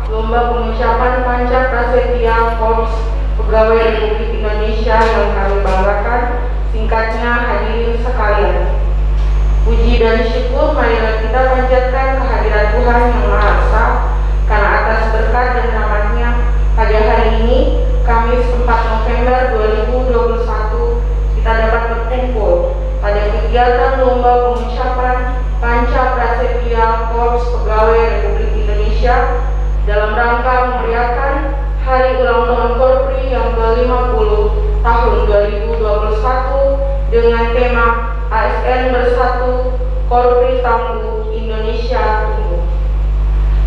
lomba pengucapan Panca Prasetya Korps Pegawai Republik Indonesia yang kami banggakan, singkatnya hadirin sekalian. Puji dan syukur marilah kita panjatkan kehadiran Tuhan Yang Maha Esa, karena atas berkat dan rahmat-Nya pada hari ini, Kamis 4 November 2021, kita dapat berkumpul pada kegiatan lomba pengucapan Panca Prasetya Korps Pegawai Republik Indonesia dalam rangka memeriahkan Hari Ulang Tahun Korpri yang ke-50 tahun 2021 dengan tema ASN Bersatu, Korpri Tangguh, Indonesia Tumbuh.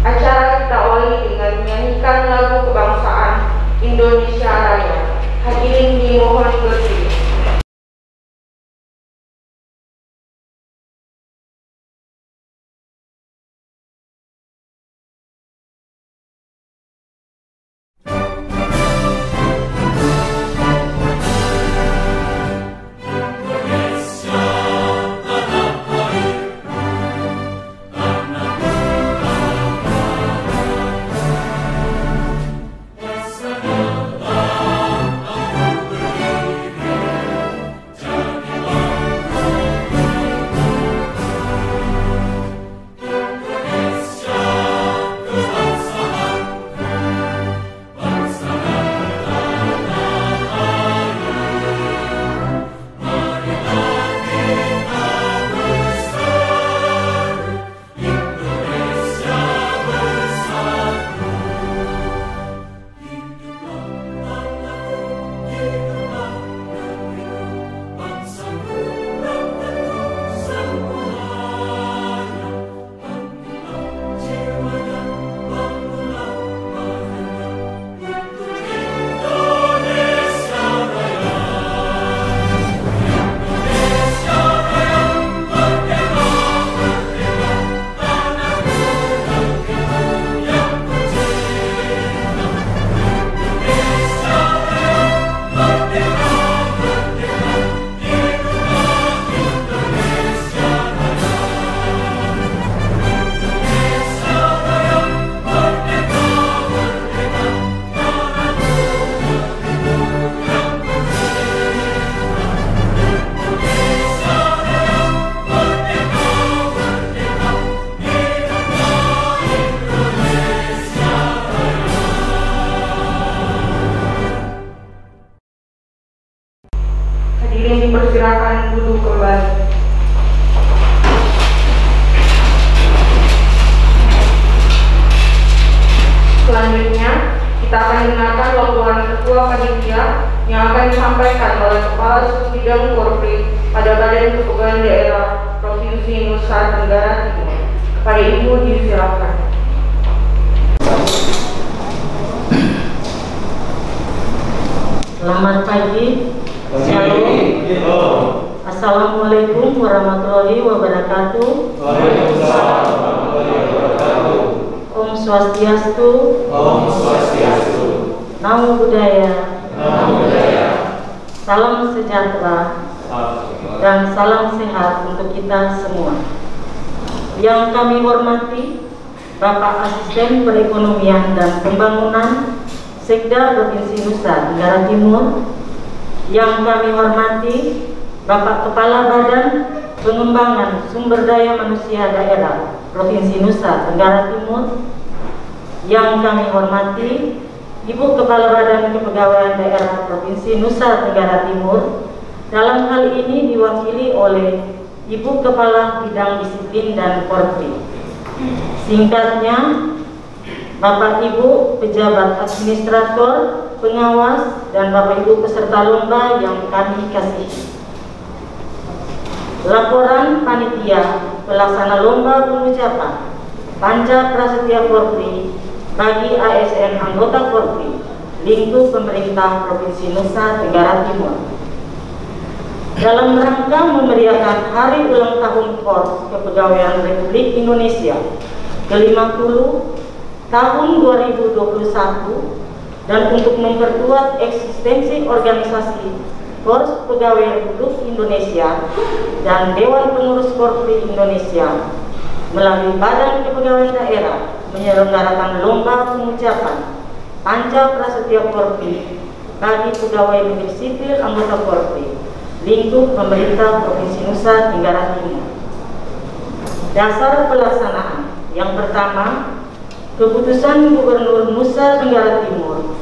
Acara kita awali dengan menyanyikan lagu kebangsaan Indonesia Raya. Hadirin dimohon berdiri. Dipersilakan duduk kembali. Selanjutnya, kita akan dengarkan laporan Ketua Panitia yang akan disampaikan oleh Kepala Subbidang Korpri pada Badan Kepegawaian Daerah Provinsi Nusa Tenggara Timur. Kepada Ibu disilakan. Selamat pagi. Shalom. Assalamualaikum warahmatullahi wabarakatuh. Waalaikumsalam warahmatullahi wabarakatuh. Om Swastiastu. Om Swastiastu. Namo Buddhaya. Namo Buddhaya. Salam sejahtera dan salam sehat untuk kita semua. Yang kami hormati Bapak Asisten Perekonomian dan Pembangunan Sekda Provinsi Nusa Tenggara Timur. Yang kami hormati Bapak Kepala Badan Pengembangan Sumber Daya Manusia Daerah Provinsi Nusa Tenggara Timur. Yang kami hormati Ibu Kepala Badan Kepegawaian Daerah Provinsi Nusa Tenggara Timur. Dalam hal ini diwakili oleh Ibu Kepala Bidang Disiplin dan Korpri. Singkatnya, Bapak Ibu pejabat administrator, pengawas, dan Bapak Ibu peserta lomba yang kami kasihi. Laporan Panitia Pelaksana Lomba Pengucapan Panca Prasetya Korpri bagi ASN anggota Korpri lingkup pemerintah Provinsi Nusa Tenggara Timur. Dalam rangka memeriahkan Hari Ulang Tahun Korps Kepegawaian Republik Indonesia ke-50 tahun 2021 dan untuk memperkuat eksistensi organisasi Korps Pegawai Republik Indonesia dan Dewan Pengurus Korpri Indonesia melalui Badan Kepegawaian Daerah menyelenggarakan lomba pengucapan Panca Prasetya Korpi bagi pegawai negeri sipil anggota Korpi lingkup pemerintah Provinsi Nusa Tenggara Timur. Dasar pelaksanaan yang pertama, Keputusan Gubernur Nusa Tenggara Timur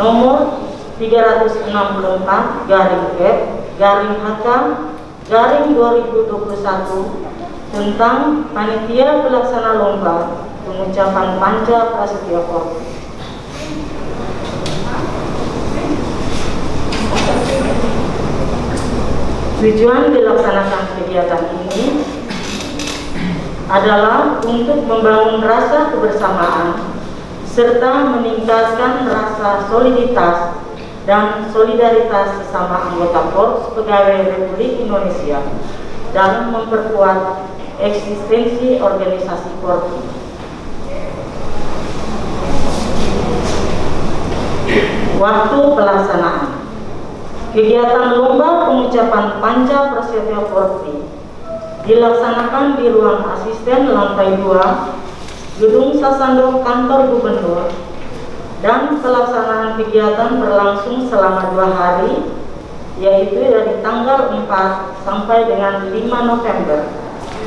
nomor 364/F/HK/2021 tentang panitia pelaksana lomba pengucapan Panca Prasetya Korpi. Tujuan dilaksanakan kegiatan ini adalah untuk membangun rasa kebersamaan serta meningkatkan rasa soliditas dan solidaritas sesama anggota Korps Pegawai Republik Indonesia dan memperkuat eksistensi organisasi Korpi. Waktu pelaksanaan kegiatan lomba pengucapan Panca Prasetya Korpi dilaksanakan di ruang asisten lantai 2 Gedung Sasando Kantor Gubernur, dan pelaksanaan kegiatan berlangsung selama 2 hari, yaitu dari tanggal 4 sampai dengan 5 November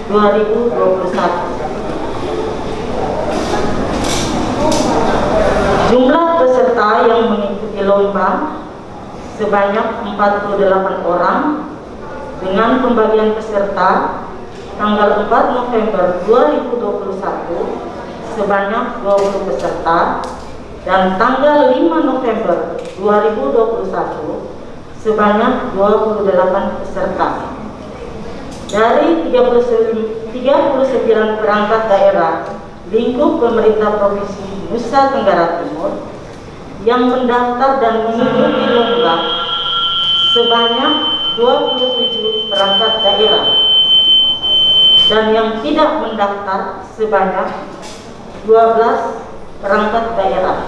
2021. Jumlah peserta yang mengikuti lomba sebanyak 48 orang, dengan pembagian peserta tanggal 4 November 2021 sebanyak 20 peserta dan tanggal 5 November 2021 sebanyak 28 peserta. Dari 39 perangkat daerah lingkup pemerintah Provinsi Nusa Tenggara Timur yang mendaftar dan mengikuti lomba sebanyak 27 perangkat daerah, dan yang tidak mendaftar sebanyak 12 perangkat daerah.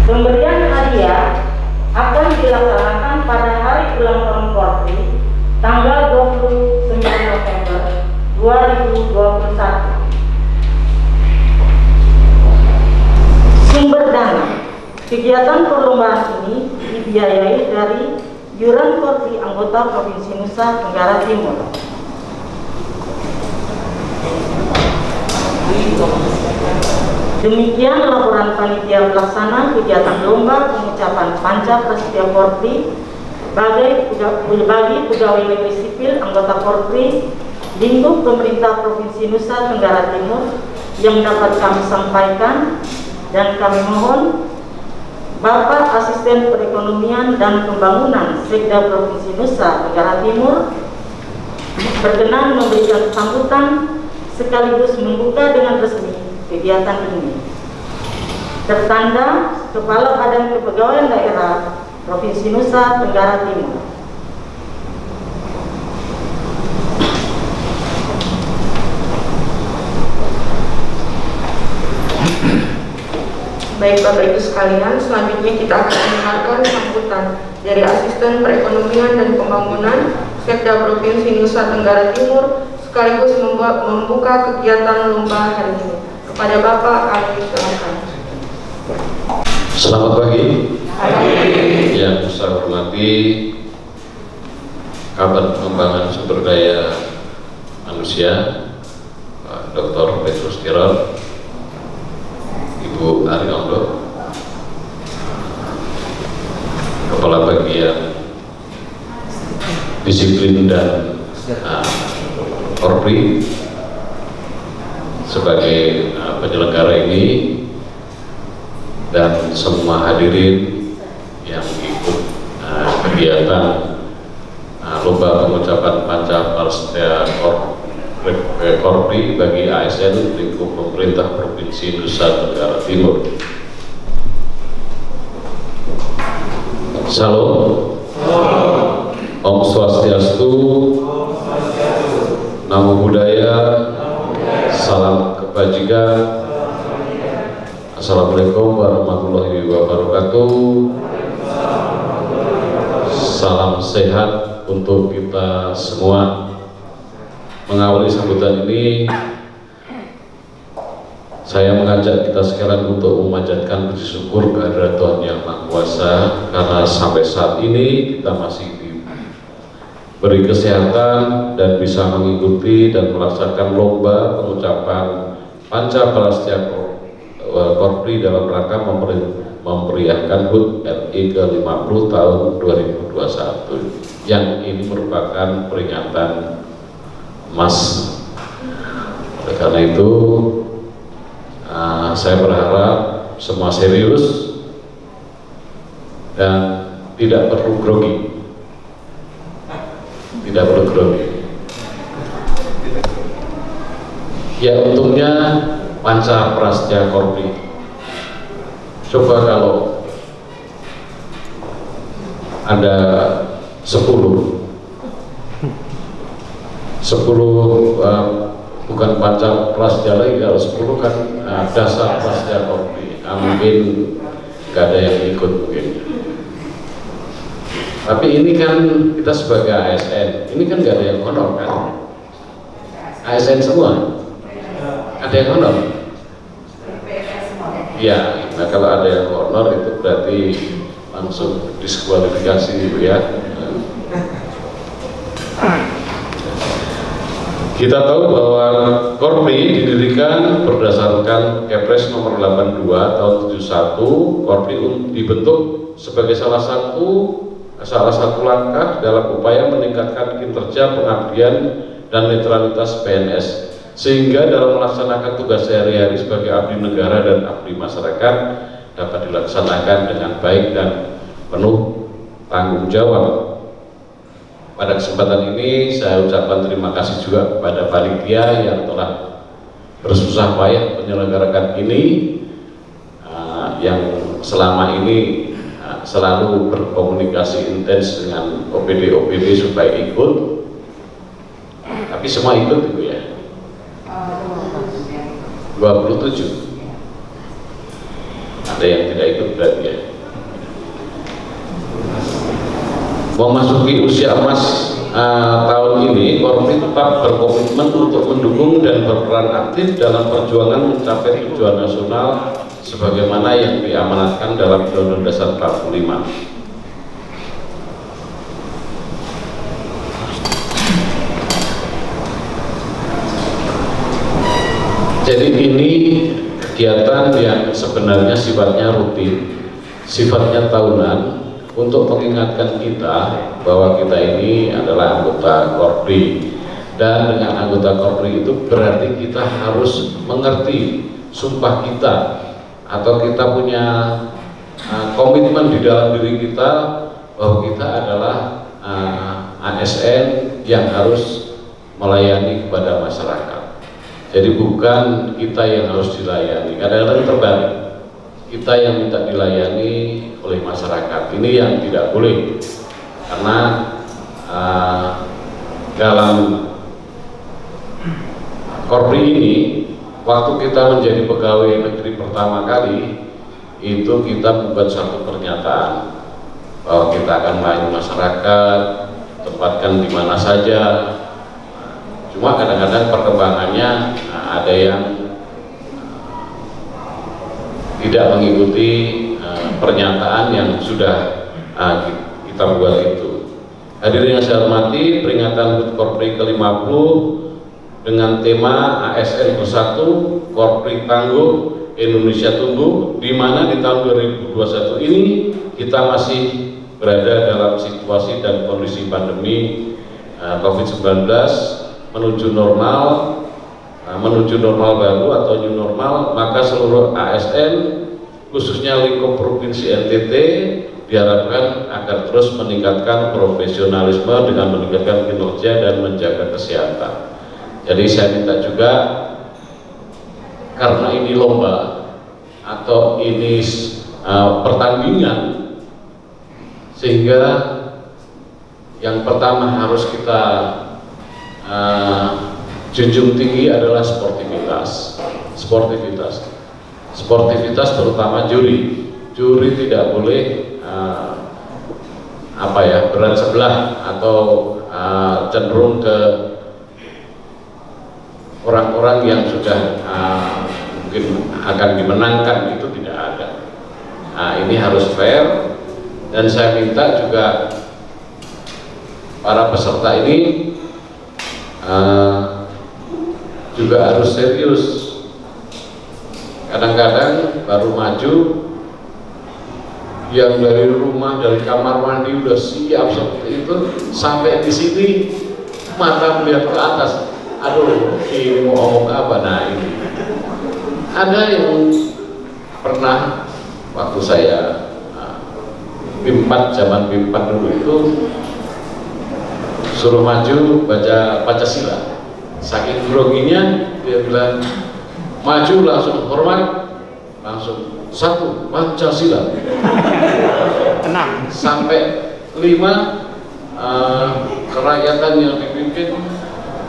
Pemberian hadiah akan dilaksanakan pada hari ulang tahun Korpi tanggal 29 November 2021. Sumber dana kegiatan perlombaan ini dibiayai dari iuran Korpi anggota Provinsi Nusa Tenggara Timur. Demikian laporan panitia pelaksana kegiatan lomba pengucapan Panca Prasetya Korpi bagi pegawai negeri sipil anggota Korpi lingkup pemerintah Provinsi Nusa Tenggara Timur yang dapat kami sampaikan, dan kami mohon Bapak Asisten Perekonomian dan Pembangunan Sekda Provinsi Nusa Tenggara Timur berkenan memberikan sambutan sekaligus membuka dengan resmi kegiatan ini. Tertanda Kepala Badan Kepegawaian Daerah Provinsi Nusa Tenggara Timur. Baik Bapak Ibu sekalian, selanjutnya kita akan mendengarkan sambutan dari Asisten Perekonomian dan Pembangunan Sekda Provinsi Nusa Tenggara Timur sekaligus membuka kegiatan lomba hari ini. Kepada Bapak, kami silakan. Selamat pagi. Yang saya hormati Kabid Pengembangan Sumber Daya Manusia Pak Dr. Petrus Tirol, Ibu Ariondo, Kepala Bagian Disiplin dan Korpi sebagai penyelenggara ini, dan semua hadirin yang ikut kegiatan lomba pengucapan Panca Prasetya Korpi bagi ASN lingkup pemerintah Provinsi Nusa Tenggara Timur. Salam. Om Swastiastu. Namo Buddhaya. Salam kebajikan. Assalamualaikum warahmatullahi wabarakatuh. Salam sehat untuk kita semua. mengawali sambutan ini, saya mengajak kita sekalian untuk memanjatkan puji syukur kehadirat Tuhan Yang Maha Kuasa, karena sampai saat ini kita masih diberi kesehatan dan bisa mengikuti dan melaksanakan lomba pengucapan Panca Prastya Korpri dalam rangka memeriahkan HUT RI ke-50 tahun 2021, yang ini merupakan peringatan emas. Oleh karena itu saya berharap semua serius dan tidak perlu grogi, Ya, untungnya Panca Prastya Korpri. Coba kalau ada 10 bukan Panca Prastya lagi, kalau 10 kan Dasar Prastya Korpri, mungkin nggak ada yang ikut mungkin. Tapi ini kan kita sebagai ASN, ini kan nggak ada yang honor kan? ASN semua, ada yang honor? Ya, nah kalau ada yang honor itu berarti langsung diskualifikasi gitu ya. Kita tahu bahwa Korpri didirikan berdasarkan Kepres nomor 82 tahun 71. Korpri dibentuk sebagai salah satu langkah dalam upaya meningkatkan kinerja, pengabdian, dan netralitas PNS, sehingga dalam melaksanakan tugas sehari-hari sebagai abdi negara dan abdi masyarakat dapat dilaksanakan dengan baik dan penuh tanggung jawab. Pada kesempatan ini saya ucapkan terima kasih juga kepada panitia yang telah bersusah payah menyelenggarakan ini, yang selama ini selalu berkomunikasi intens dengan OPD supaya ikut, tapi semua ikut itu ya. 27 ada yang tidak ikut berarti ya. Memasuki usia emas tahun ini, Korpri tetap berkomitmen untuk mendukung dan berperan aktif dalam perjuangan mencapai tujuan nasional sebagaimana yang diamanatkan dalam Undang-Undang Dasar 45. Jadi ini kegiatan yang sebenarnya sifatnya rutin, sifatnya tahunan, untuk mengingatkan kita bahwa kita ini adalah anggota Korpri, dan dengan anggota Korpri itu berarti kita harus mengerti sumpah kita, atau kita punya komitmen di dalam diri kita bahwa kita adalah ASN yang harus melayani kepada masyarakat. Jadi bukan kita yang harus dilayani, kadang-kadang terbalik, kita yang minta dilayani oleh masyarakat. Ini yang tidak boleh, karena dalam Korpri ini, waktu kita menjadi pegawai negeri pertama kali itu kita membuat satu pernyataan bahwa kita akan melayani masyarakat, tempatkan di mana saja. Cuma kadang-kadang perkembangannya ada yang tidak mengikuti pernyataan yang sudah kita buat itu. Hadirin yang saya hormati, peringatan HUT Korpri ke-50 dengan tema ASN Bersatu, Korpri Tangguh, Indonesia Tumbuh, di mana di tahun 2021 ini kita masih berada dalam situasi dan kondisi pandemi COVID-19 menuju normal baru atau new normal. Maka seluruh ASN khususnya lingkup Provinsi NTT diharapkan agar terus meningkatkan profesionalisme dengan meningkatkan kinerja dan menjaga kesehatan. Jadi saya minta juga, karena ini lomba atau ini pertandingan, sehingga yang pertama harus kita junjung tinggi adalah sportivitas terutama juri tidak boleh berat sebelah atau cenderung ke orang-orang yang sudah mungkin akan dimenangkan itu tidak ada. Nah, ini harus fair, dan saya minta juga para peserta ini juga harus serius. Kadang-kadang baru maju, yang dari rumah, dari kamar mandi udah siap seperti itu, sampai di sini mata melihat ke atas, aduh ini mau ngomong apa. Nah, ini ada yang pernah waktu saya BIM 4, zaman BIM 4 dulu itu suruh maju baca Pancasila, saking groginya dia bilang maju langsung hormat, langsung 1 Pancasila, sampai 5 kerakyatan yang dipimpin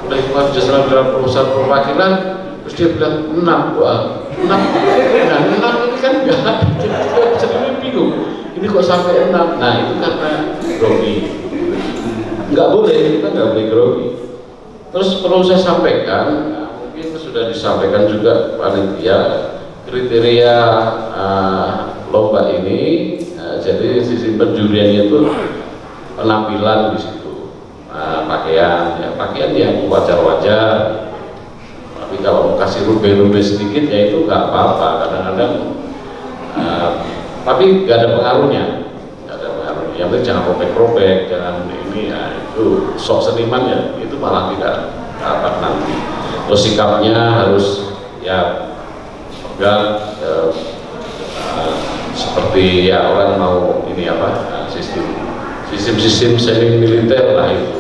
oleh Pancasila dalam perusahaan perwakilan, terus dia bilang 6, wah 6, nah 6 ini kan enggak, jadi bingung, ini kok sampai 6, nah itu karena grogi, nggak boleh, kita nggak boleh grogi. Terus perlu saya sampaikan, mungkin sudah disampaikan juga panitia, kriteria lomba ini, jadi sisi penjuriannya itu penampilan di situ, pakaian, ya pakaian yang wajar-wajar. Tapi kalau mau kasih rube-rube sedikit ya itu nggak apa-apa, kadang-kadang. Tapi nggak ada pengaruhnya, nggak ada pengaruhnya. Yang penting jangan robek-robek, jangan ini ya, itu sok seniman ya, itu malah tidak dapat nanti. Terus sikapnya harus ya pegang seperti ya orang mau ini apa, sistem semi militer lah itu.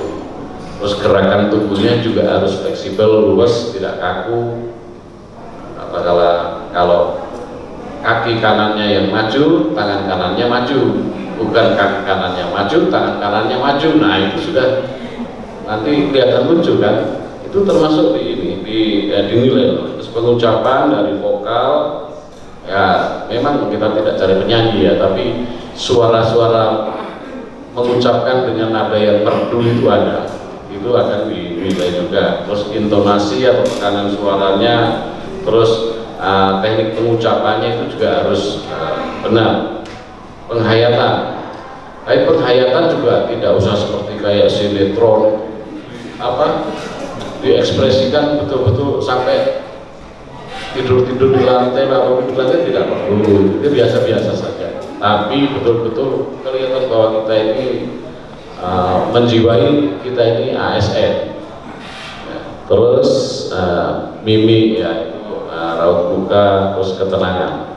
Terus gerakan tubuhnya juga harus fleksibel, luas, tidak kaku. Apakah kalau kaki kanannya yang maju, tangan kanannya maju, bukan kaki kanannya maju, tangan kanannya maju. Nah itu sudah nanti kelihatan lucu kan? Itu termasuk dinilai. Terus pengucapan dari vokal, ya memang kita tidak cari penyanyi ya, tapi suara-suara mengucapkan dengan nada yang merdu itu ada, itu akan dinilai juga. Terus intonasi atau tekanan suaranya, terus teknik pengucapannya itu juga harus benar. Penghayatan, tapi penghayatan juga tidak usah seperti kayak sinetron, apa diekspresikan betul-betul sampai tidur-tidur di lantai atau di lantai, tidak perlu, itu biasa-biasa saja. Tapi betul-betul kelihatan bahwa kita ini menjiwai, kita ini ASN. Ya, terus mimik ya, raut muka, terus ketenangan.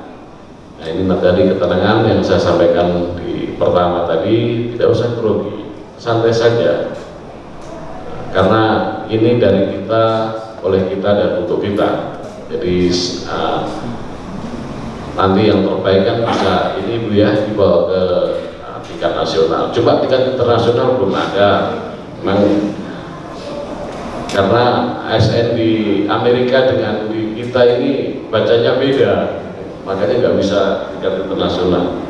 Nah ini tadi ketenangan yang saya sampaikan di pertama tadi, tidak usah grogi, santai saja. Karena ini dari kita, oleh kita, dan untuk kita. Jadi nanti yang terbaik kan bisa ini Bu ya, dibawa ke tingkat nasional. Coba tingkat internasional belum ada, memang karena ASN di Amerika dengan di kita ini bacanya beda, makanya nggak bisa tingkat internasional.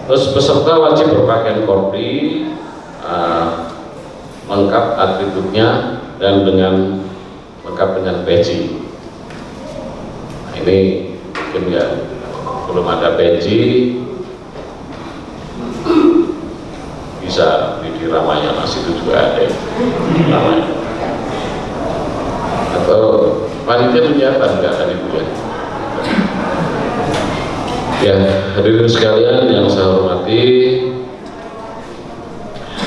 Terus peserta wajib berpakaian korpri, lengkap atributnya dan dengan lengkap dengan peci. Nah, ini mungkin ya belum ada peci, bisa di Ramayana situ juga ada namanya. Atau panitia menyiapkan nggak tadi Bu ya? Ya, hadirin sekalian yang saya hormati,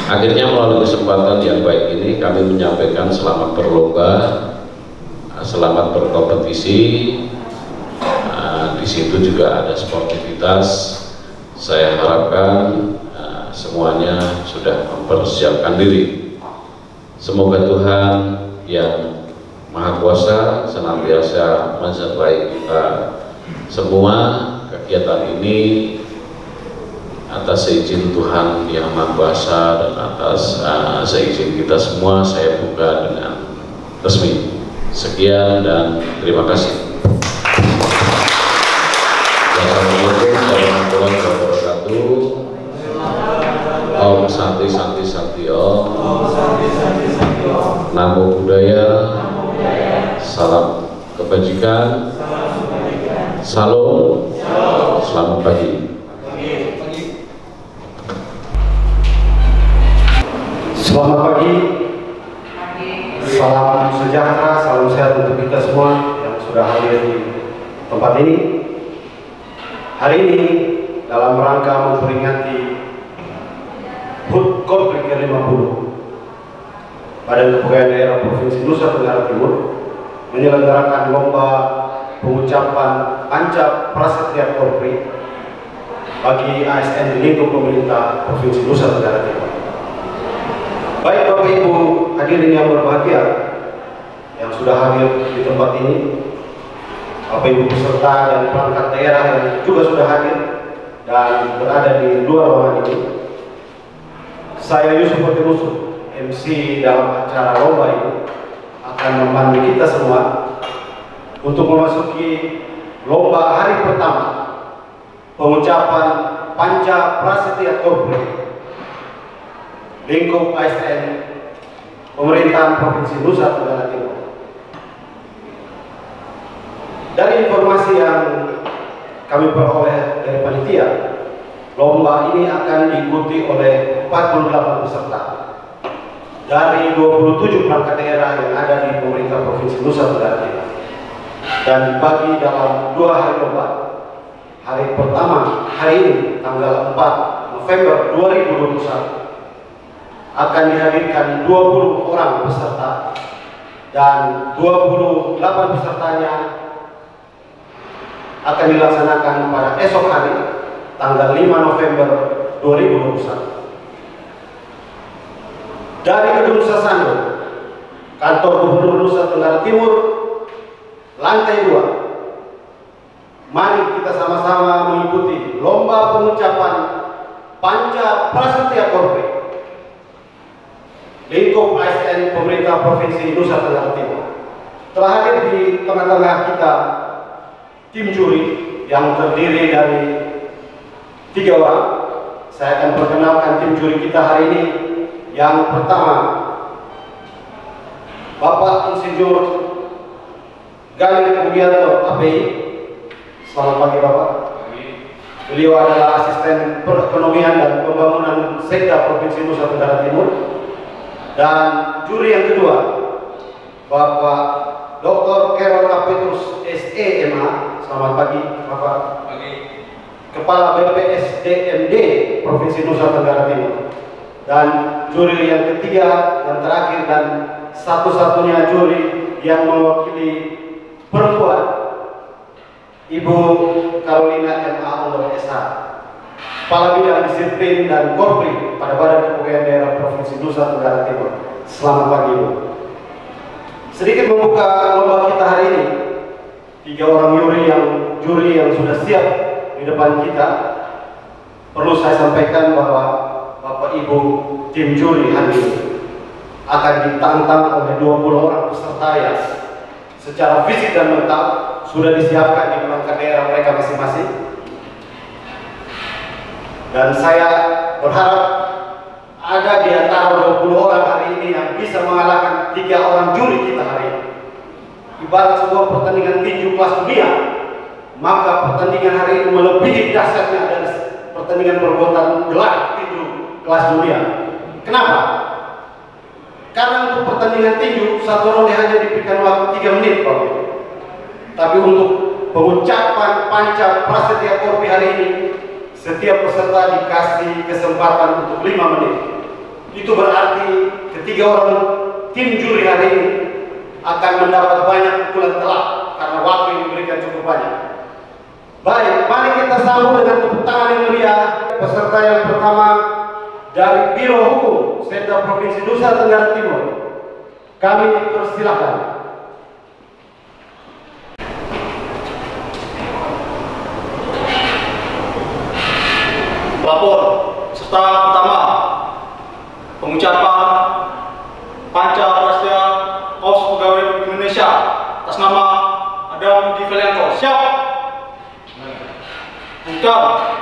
akhirnya melalui kesempatan yang baik ini kami menyampaikan selamat berlomba, selamat berkompetisi. Di situ juga ada sportivitas. Saya harapkan semuanya sudah mempersiapkan diri. Semoga Tuhan yang Maha Kuasa senantiasa menyertai kita semua. Kegiatan ini atas seizin Tuhan yang Maha Kuasa dan atas seizin kita semua, saya buka dengan resmi. Sekian dan terima kasih. Assalamualaikum warahmatullahi wabarakatuh. Om Santi Santi Santi Om. Namo Buddhaya. Salam kebajikan, salam, selamat pagi. Selamat pagi, salam sejahtera, salam sehat untuk kita semua yang sudah hadir di tempat ini. Hari ini dalam rangka memperingati HUT Korpri ke-50, Badan Kepegawaian Daerah Provinsi Nusa Tenggara Timur menyelenggarakan lomba pengucapan Panca Prasetya Korpri bagi ASN di lingkup pemerintah Provinsi Nusa Tenggara Timur. Baik Bapak Ibu hadirin yang berbahagia yang sudah hadir di tempat ini, Bapak Ibu peserta dan perangkat daerah yang juga sudah hadir dan berada di luar ruangan ini, saya Yusuf Potemusu, MC dalam acara lomba ini, akan memandu kita semua untuk memasuki lomba hari pertama pengucapan Panca Prasetya Korpri lingkup ASN Pemerintahan Provinsi Nusa Tenggara Timur. Dari informasi yang kami peroleh dari panitia, lomba ini akan diikuti oleh 48 peserta dari 27 perangkat daerah yang ada di pemerintah Provinsi Nusa Tenggara Timur dan dibagi dalam 2 hari lomba. Hari pertama hari ini tanggal 4 November 2021 akan dihadirkan 20 orang peserta dan 28 pesertanya akan dilaksanakan pada esok hari tanggal 5 November 2021 dari Gedung Sasando, Kantor Gubernur Nusa Tenggara Timur, lantai 2. Mari kita sama-sama mengikuti lomba pengucapan Panca Prasetya Korpri lingkup ASN Pemerintah Provinsi Nusa Tenggara Timur. Telah hadir di tengah-tengah kita tim juri yang terdiri dari 3 orang. Saya akan perkenalkan tim juri kita hari ini. Yang pertama, Bapak Insinyur Galih Pugianto, API. Selamat pagi Bapak. Beliau adalah Asisten Perekonomian dan Pembangunan Sekda Provinsi Nusa Tenggara Timur. Dan juri yang kedua, Bapak Dr. Carol Petrus, SEMA. Selamat pagi Bapak. Pagi. Kepala BPSDMD Provinsi Nusa Tenggara Timur. Dan juri yang ketiga dan terakhir dan satu-satunya juri yang mewakili perempuan, Ibu Carolina MA Ondor SH, Kepala Bidang Disiplin dan Korpri pada Badan Kepegawaian Daerah Provinsi Nusa Tenggara Timur. Selamat pagi Ibu. Sedikit membuka lomba kita hari ini, 3 orang juri yang sudah siap di depan kita. Perlu saya sampaikan bahwa Bapak Ibu tim juri hari ini akan ditantang oleh 20 orang peserta yang secara fisik dan mental sudah disiapkan di perangkat daerah mereka masing-masing. Dan saya berharap ada di antara 20 orang hari ini yang bisa mengalahkan 3 orang juri kita hari ini. Ibarat sebuah pertandingan tinju kelas dunia, maka pertandingan hari ini melebihi dahsyatnya dari pertandingan perbuatan gelar tinju kelas dunia. Kenapa? Karena untuk pertandingan tinju, 1 ronde hanya diberikan waktu 3 menit Bapak. Tapi untuk pengucapan Panca Prasetya Korpri hari ini, setiap peserta dikasih kesempatan untuk 5 menit. Itu berarti ketiga orang tim juri hari ini akan mendapat banyak pukulan telak karena waktu yang diberikan cukup banyak. Baik, mari kita sambut dengan tepuk tangan yang meriah peserta yang pertama dari Biro Hukum Sekda Provinsi Nusa Tenggara Timur. Kami persilahkan. Lapor peserta pertama pengucapan Panca Prasetya Korps Pegawai Indonesia atas nama Adam Di Velianto. Siap? Bukan.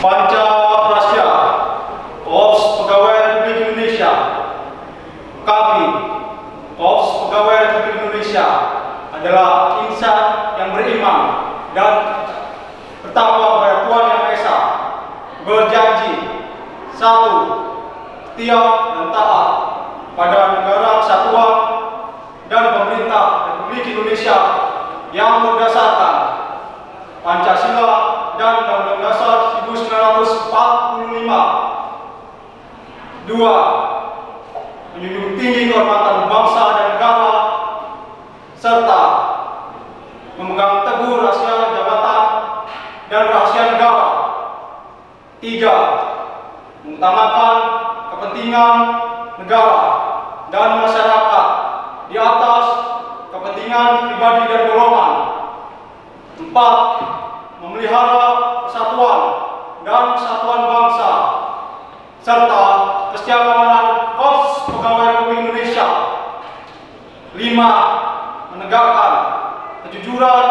Panca Prasya Korps Pegawai Republik Indonesia. Kami, Korps Pegawai Republik Indonesia, adalah insan yang beriman dan bertakwa kepada Tuhan Yang Maha Esa, berjanji: 1. Setia dan taat pada negara kesatuan dan pemerintah Republik Indonesia yang berdasarkan Pancasila dan Undang-Undang Dasar 1945. 2. Menjunjung tinggi kehormatan bangsa dan negara serta memegang teguh rahasia jabatan dan rahasia negara. 3. Mengutamakan kepentingan negara dan masyarakat di atas kepentingan pribadi dan golongan. 4. Memelihara persatuan dan kesatuan bangsa serta kesetiakawanan Korps Pegawai Republik Indonesia. 5. Menegakkan kejujuran,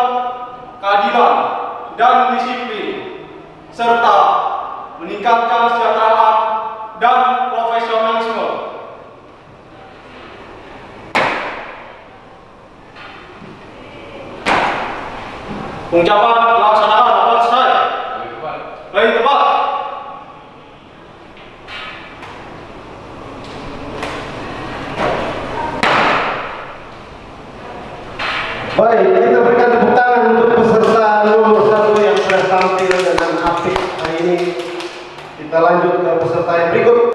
keadilan, dan disiplin serta meningkatkan kesejahteraan dan profesionalisme. Pengucapan pelaksanaan dapat selesai. Baik, tepat. Baik, kita berikan tepuk tangan untuk peserta nomor 1 yang sudah tampil dengan apik hari ini. Kita lanjut ke peserta yang berikut.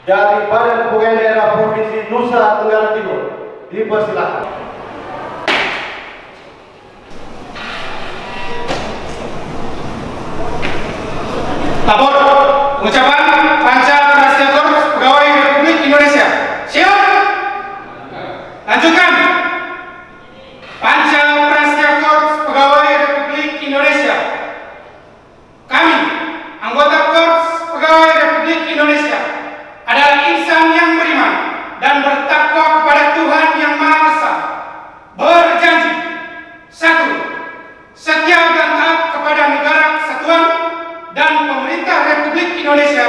Dari Badan Kepegawaian Daerah Provinsi Nusa Tenggara Timur, dipersilakan. Lapor pengucapan Panca Prasya Korps Pegawai Republik Indonesia. Siap. Lanjutkan. Panca Prasya Korps Pegawai Republik Indonesia. Kami, anggota Korps Pegawai Republik Indonesia, adalah insan yang beriman dan bertakwa kepada Tuhan Yang Maha Esa, berjanji: 1. Setia dan taat kepada negara kesatuan dan pemerintah Republik Indonesia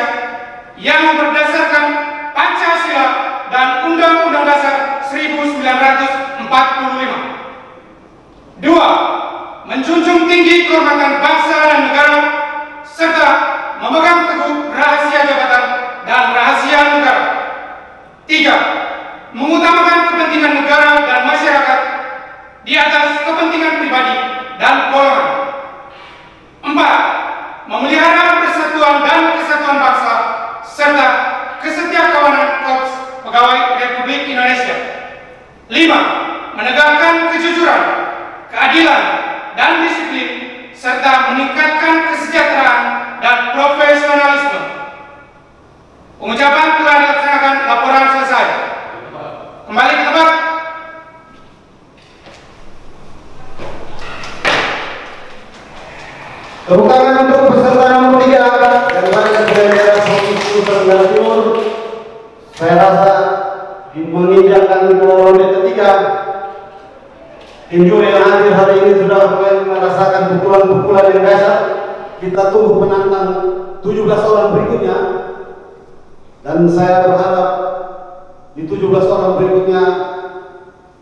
yang berdasarkan Pancasila dan Undang-Undang Dasar 1945. 2. Menjunjung tinggi kehormatan bangsa dan negara serta memegang teguh rahasia jabatan dan rahasia negara. 3. Mengutamakan kepentingan negara dan masyarakat di atas kepentingan pribadi dan golongan. 4. Memelihara persatuan dan kesatuan bangsa serta kesetiakawanan Korps Pegawai Republik Indonesia. 5. Menegakkan kejujuran, keadilan, dan disiplin serta meningkatkan kesejahteraan dan profesionalisme. Pengucapan telah dilaksanakan, laporan selesai. Kembali ke tempat. Tepuk tangan untuk peserta nomor 3 dari Badan Kepegawaian Daerah Provinsi Nusa Tenggara Timur. Saya rasa menginjakkan ke ronde ketiga. Tim juri yang hadir hari ini sudah merasakan pukulan-pukulan yang dahsyat. Kita tunggu penantang 17 orang berikutnya. Dan saya berharap di 17 orang berikutnya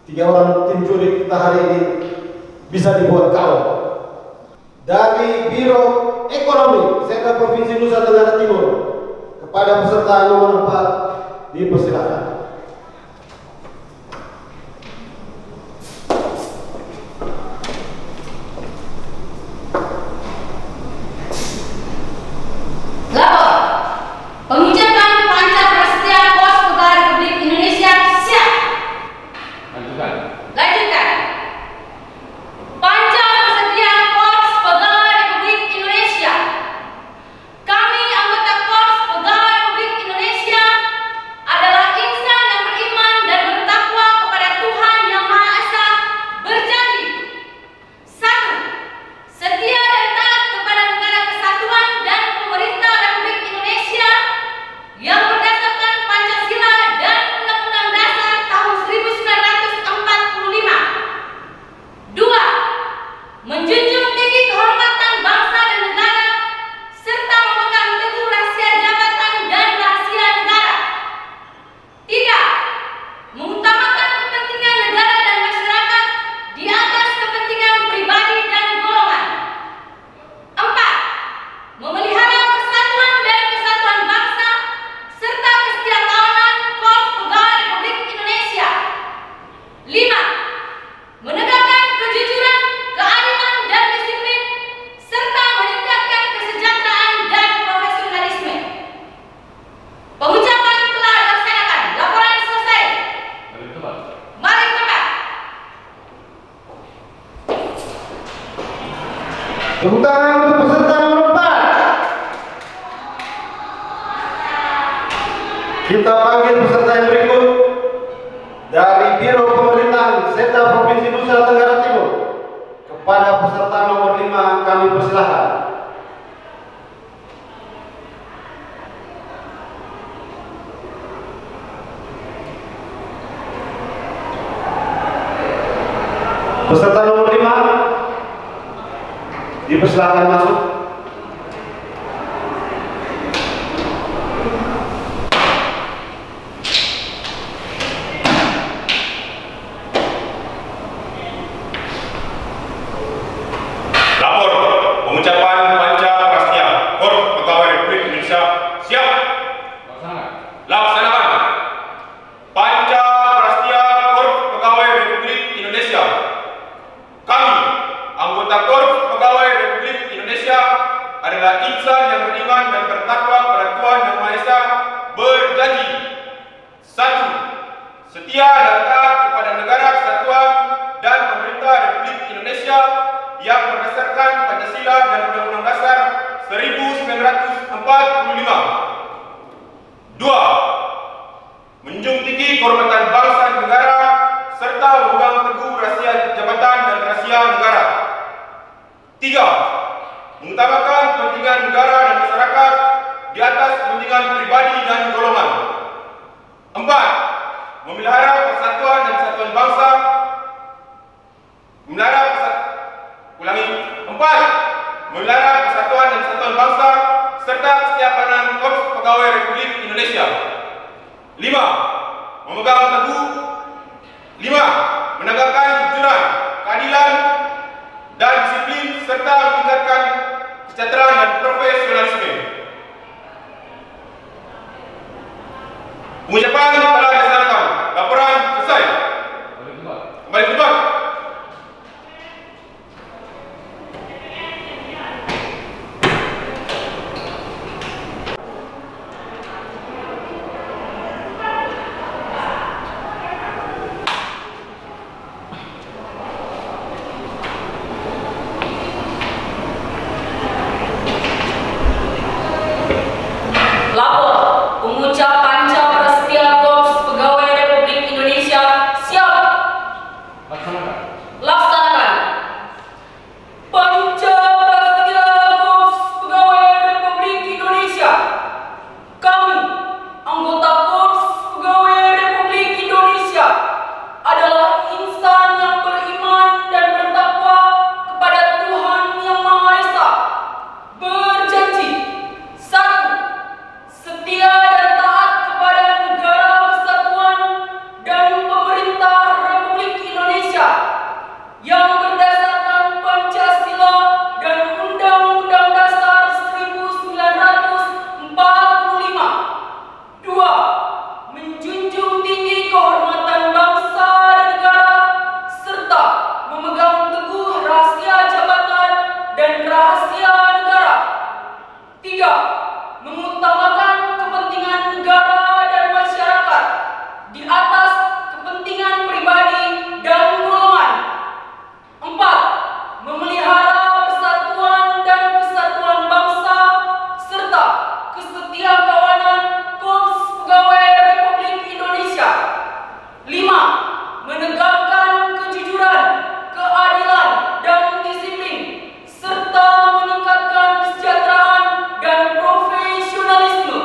3 orang tim juri kita hari ini bisa dibuat KO. Dari Biro Ekonomi Sekda Provinsi Nusa Tenggara Timur, kepada peserta nomor 4 dipersilakan. Lapor pengucapan Panca Prasya Korps Pegawai Republik Indonesia. Siap. Lanjutkan. Panca Prasya Korps Pegawai Republik Indonesia. Kami, anggota Korps Pegawai Republik Indonesia, adalah insan Kita panggil peserta yang berikut dari Biro Pemerintahan Setda Provinsi Nusa Tenggara Timur. Kepada peserta nomor 5 kami persilahkan. Peserta nomor 5 dipersilahkan masuk. Lapor pengucapan Panca Prastia Korps Pegawai Republik Indonesia siap. Laksanakan. Panca Prastia Korps Pegawai Republik Indonesia. Kami, anggota Korps Pegawai Republik Indonesia, adalah insan yang beriman dan bertakwa kepada Tuhan Yang Maha Esa, berjanji: 1. Setia dan taat kepada negara kesatuan dan pemerintah Republik Indonesia yang berdasarkan Pancasila dan Undang-Undang Dasar 1945. 2. Menjunjung tinggi kehormatan bangsa dan negara serta memegang teguh rahasia jabatan dan rahasia negara. 3. Mengutamakan kepentingan negara dan masyarakat di atas kepentingan pribadi dan golongan. 4. Memelihara persatuan dan kesatuan bangsa. 4. Memelihara persatuan dan kesatuan bangsa serta kesetiakawanan Korps Pegawai Republik Indonesia. 5. Memegang teguh 5. Menegakkan kejujuran, keadilan, dan disiplin serta meningkatkan kesejahteraan dan profesionalisme. Pengucapan telah dilaksanakan. Laporan selesai. Kembali ke tempat. Lapor pengucap Panca Prastia Korps Pegawai Republik Indonesia siap. Laksanakan. Panca Prastia Korps Pegawai Republik Indonesia. Kami, anggota Korps Pegawai Republik Indonesia, adalah insan yang beriman dan bertakwa kepada Tuhan Yang Maha Esa, berjanji: 1. Setia dan taat kepada negara kesatuan dan pemerintah Republik Indonesia yang berdasarkan Pancasila dan Undang-Undang Dasar 1945. 2. Menjunjung tinggi kehormatan bangsa dan negara serta memegang teguh rahasia jabatan dan rahasia negara. 3. Mengutamakan kepentingan negara dan masyarakat di atas kepentingan pribadi dan golongan. 4. Memelihara persatuan dan kesatuan bangsa serta kesetiakawanan Korps Pegawai Republik Indonesia. 5. Menegakkan kejujuran, keadilan, dan disiplin serta meningkatkan kesejahteraan dan profesionalisme.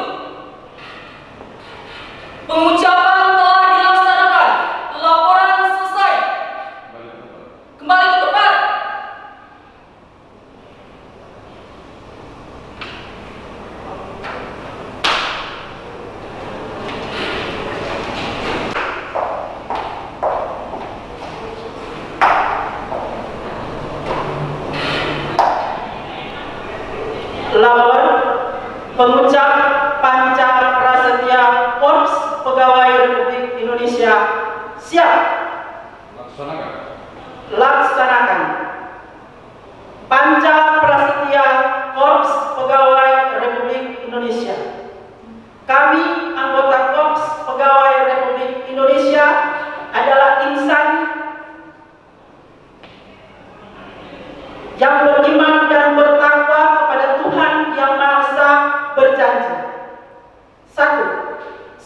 Pengucapan telah dilaksanakan. Laporan selesai. Kembali ke tempat. Lapor pengucap Panca Prasetya Korps Pegawai Republik Indonesia siap. Laksanakan. Panca Prasetya Korps Pegawai Republik Indonesia. Kami, anggota Korps Pegawai Republik Indonesia, adalah insan yang beriman dan bertakwa kepada Tuhan Yang Maha Esa, berjanji: 1.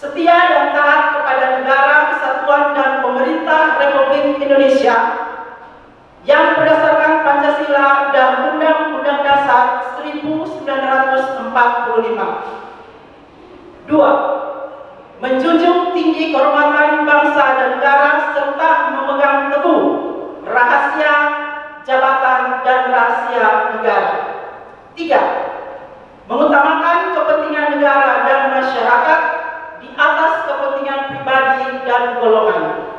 2. Menjunjung tinggi kehormatan bangsa dan negara serta memegang teguh rahasia jabatan dan rahasia negara. 3. Mengutamakan kepentingan negara dan masyarakat di atas kepentingan pribadi dan golongan.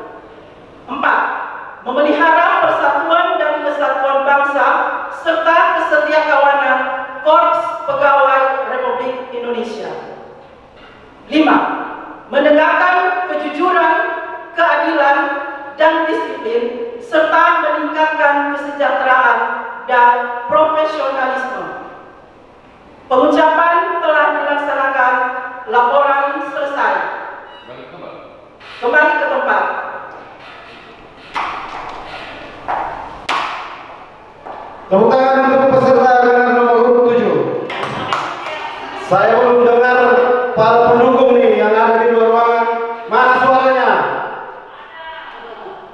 4. Memelihara persatuan dan kesatuan bangsa serta kesetiakawanan Korps Pegawai Republik Indonesia. 5. Menegakkan kejujuran, keadilan, dan disiplin serta meningkatkan kesejahteraan dan profesionalisme. Pengucapan telah dilaksanakan, laporan selesai. Kembali ke tempat. Tepuk tangan untuk peserta dengan nomor urut 7. Saya belum dengar para pendukung nih yang ada di luar ruangan. Mana suaranya?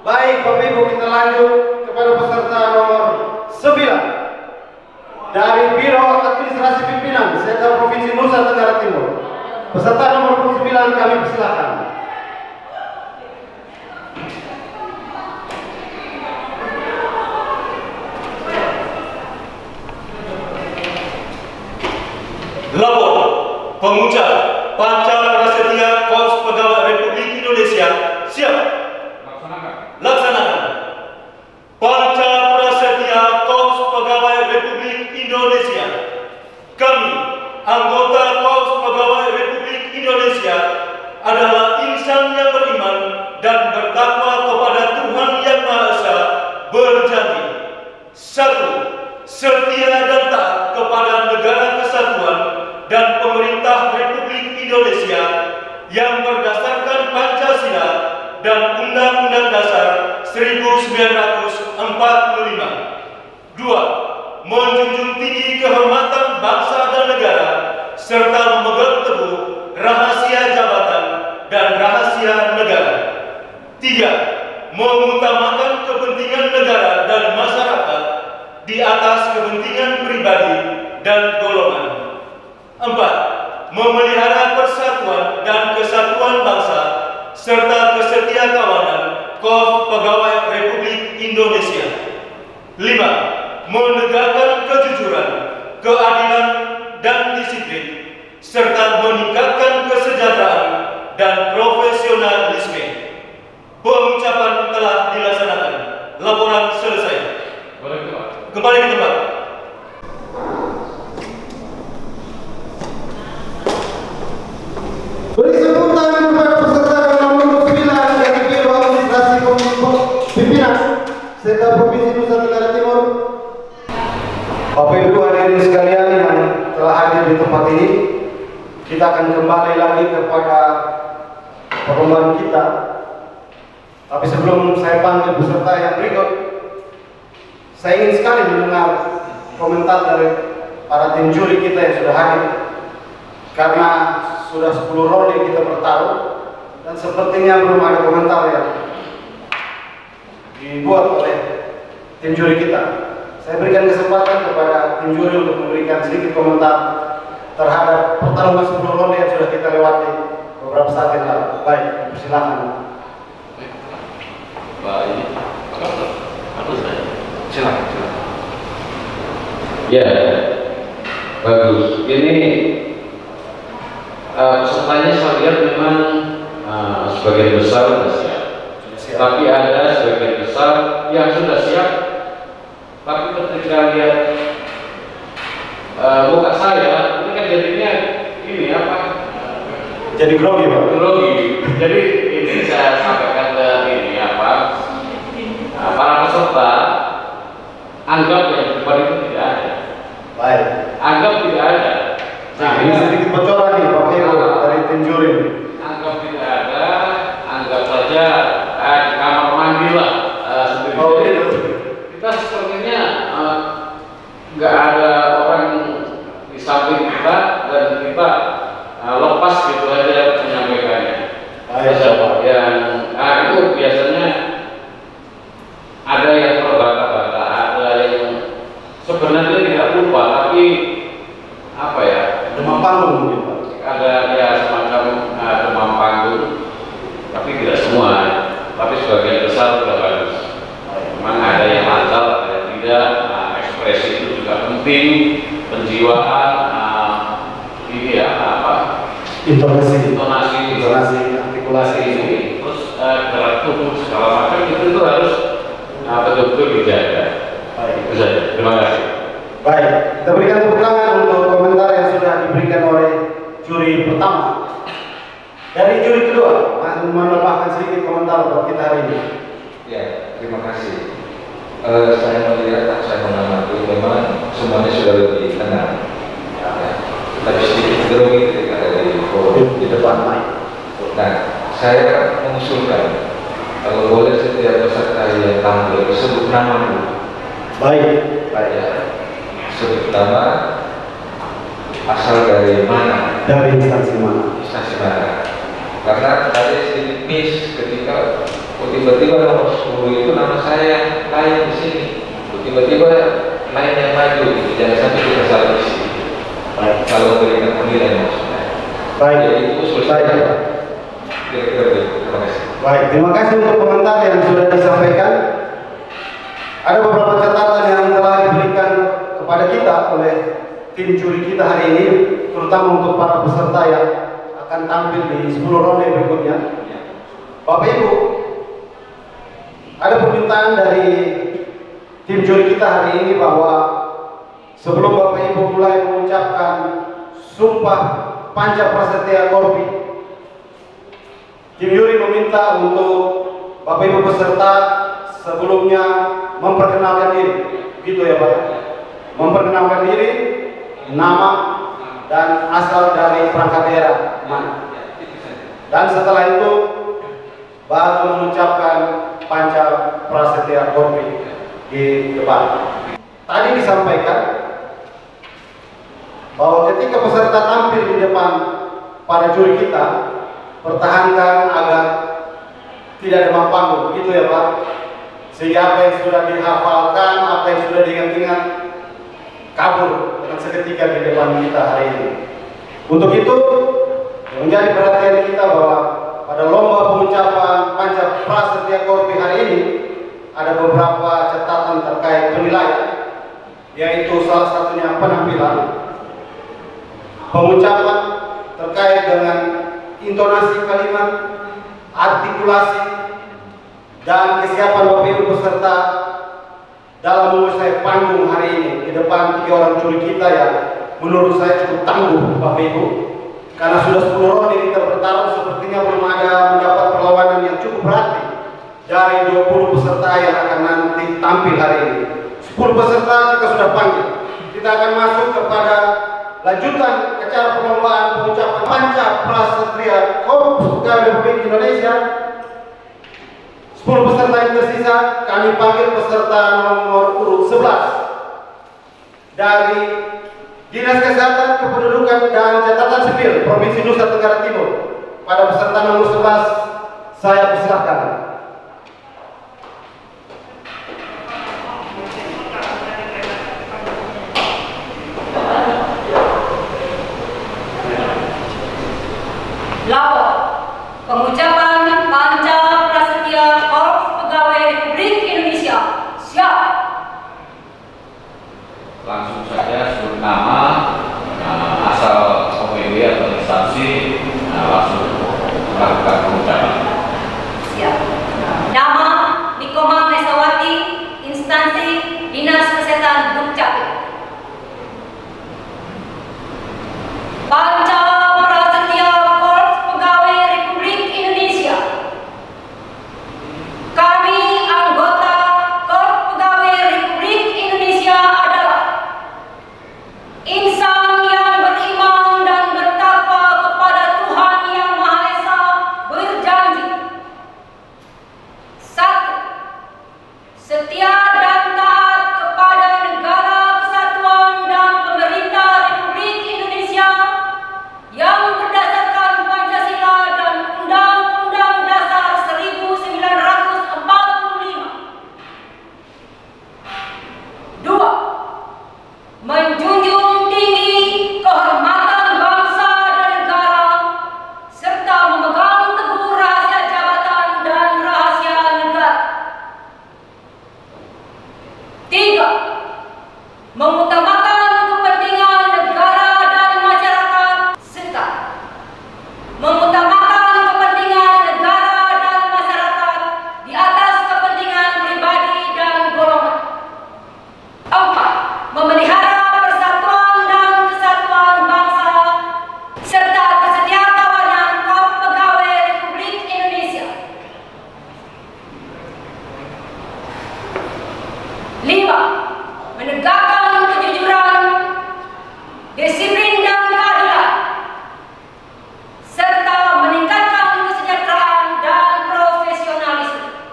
Baik, Bapak Ibu, kita lanjut kepada peserta nomor 9 dari Biro Administrasi Pimpinan Sekda Provinsi Nusa Tenggara Timur. Peserta nomor 9 kami persilakan. Lapor pengucap Panca Prasetya Korps Pegawai Republik Indonesia siap. Laksanakan. Panca Prasetya Korps Pegawai Republik Indonesia. Kami, anggota Korps Pegawai Republik Indonesia, adalah insan yang beriman dan bertakwa kepada Tuhan Yang Maha Esa, berjanji 1. Setia dan taat kepada negara kesatuan dan pemerintah Republik Indonesia yang berdasarkan Pancasila dan Undang-Undang Dasar 1945. 2. Menjunjung tinggi kehormatan bangsa dan negara serta memegang teguh rahasia jabatan dan rahasia negara. 3. Mengutamakan kepentingan negara dan masyarakat di atas kepentingan pribadi dan golongan. 4. Memelihara persatuan dan kesatuan bangsa serta kesetiakawanan Korps Pegawai Republik Indonesia. 5. Menegakkan kejujuran, keadilan, dan disiplin serta meningkatkan kesejahteraan dan profesionalisme. Pengucapan telah dilaksanakan. Laporan selesai. Kembali ke tempat. Beri tepuk tangan kepada peserta nomor 9 dari Biro Administrasi Pimpinan Sekda Provinsi Nusa Tenggara Timur. Bapak Ibu hadirin sekalian yang telah hadir di tempat ini, kita akan kembali lagi kepada perlombaan kita. Tapi sebelum saya panggil peserta yang berikut, saya ingin sekali mendengar komentar dari para tim juri kita yang sudah hadir. Karena sudah 10 ronde kita bertarung dan sepertinya belum ada komentar yang dibuat oleh tim juri kita. Saya berikan kesempatan kepada tim juri untuk memberikan sedikit komentar terhadap pertarungan 10 ronde yang sudah kita lewati beberapa saat yang lalu. Baik, silakan. Baik. Silakan. Ya, bagus. Ini pesertanya saya lihat memang sebagian besar sudah siap. Tapi ada sebagian besar yang sudah siap, tapi ketika lihat muka saya, ini kan jadinya ini apa? Jadi grogi, Pak. Grogi. Jadi ini saya sampaikan ke ini apa? Para peserta anggap yang depan itu tidak ada. Baik. Anggap tidak ada. Nah, ini sedikit bocoran nih Pak Ibu dari tim juri. Anggap tidak ada, anggap saja di kamar mandi lah sendiri. Oh, gitu. Kita sepertinya nggak ada orang di samping kita dan kita lepas gitu aja menyampaikannya. Yang itu biasanya ada yang terbata-bata, ada yang sebenarnya tidak lupa, tapi apa ya? intonasi, artikulasi ini, terus gerak tubuh segala macam itu harus betul-betul dijaga. Baik. Itu saja. Terima kasih. Baik, kita berikan tepuk tangan untuk komentar yang sudah diberikan oleh juri pertama. Dari juri kedua, menambahkan sedikit komentar buat kita hari ini. Ya, terima kasih. Saya melihat, saya mengamati memang semuanya sudah lebih tenang. Ya, tapi sedikit grogi ketika dari forum Di depan mic. Nah, saya mengusulkan kalau boleh setiap peserta yang tampil sebut nama dulu. Baik. Ya, sebut nama, asal dari mana? Dari instansi mana? Instansi mana? Karena tadi sedikit miss ketika tiba-tiba nomor 10 itu nama saya yang lain di sini, tiba-tiba lain yang maju, jangan sampai kita salah isi. Baik. Kalau memberikan pemilihan maksudnya. Baik. Jadi itu usul saya. Kira-kira begitu. Terima kasih. Baik, terima kasih untuk komentar yang sudah disampaikan. Ada beberapa catatan yang telah diberikan kepada kita oleh tim juri kita hari ini, terutama untuk para peserta yang akan tampil di 10 ronde berikutnya. Bapak Ibu, ada permintaan dari tim juri kita hari ini bahwa sebelum Bapak Ibu mulai mengucapkan sumpah Panca Prasetya Korpi, tim juri meminta untuk Bapak Ibu peserta sebelumnya memperkenalkan diri, gitu ya Pak. Memperkenalkan diri, nama dan asal dari perangkat daerah mana. Dan setelah itu baru mengucapkan Panca Prasetya Korpi di depan. Tadi disampaikan bahwa ketika peserta tampil di depan para juri kita, pertahankan agar tidak demam panggung, gitu ya Pak. Sehingga apa yang sudah dihafalkan, apa yang sudah diingat-ingat kabur dengan seketika di depan kita hari ini. Untuk itu menjadi perhatian kita bahwa pada lomba pengucapan Panca Prasetya Korpi hari ini ada beberapa catatan terkait penilaian, yaitu salah satunya penampilan, pengucapan terkait dengan intonasi kalimat, artikulasi, dan kesiapan Bapak Ibu peserta dalam menguasai panggung hari ini di depan 3 orang juri kita yang menurut saya cukup tangguh Bapak Ibu, karena sudah 10 ronde kita bertarung, sepertinya belum ada mendapat perlawanan yang cukup berarti dari 20 peserta yang akan nanti tampil hari ini. 10 peserta kita sudah panggil. Kita akan masuk kepada lanjutan acara perlombaan pengucapan Panca Prasetya Korps Pegawai Republik Indonesia. 10 peserta yang tersisa kami panggil peserta nomor urut 11 dari Dinas Kesehatan, Kependudukan dan Catatan Sipil Provinsi Nusa Tenggara Timur. Pada peserta nomor 11 saya persilahkan. Lapor pengucapan Panca Prasetya Korps Pegawai Republik Indonesia. Siap. Langsung saja sebut nama, asal OPW atau instansi, langsung melakukan pengucapan. Siap. disiplin dan keadilan, serta meningkatkan kesejahteraan dan profesionalisme.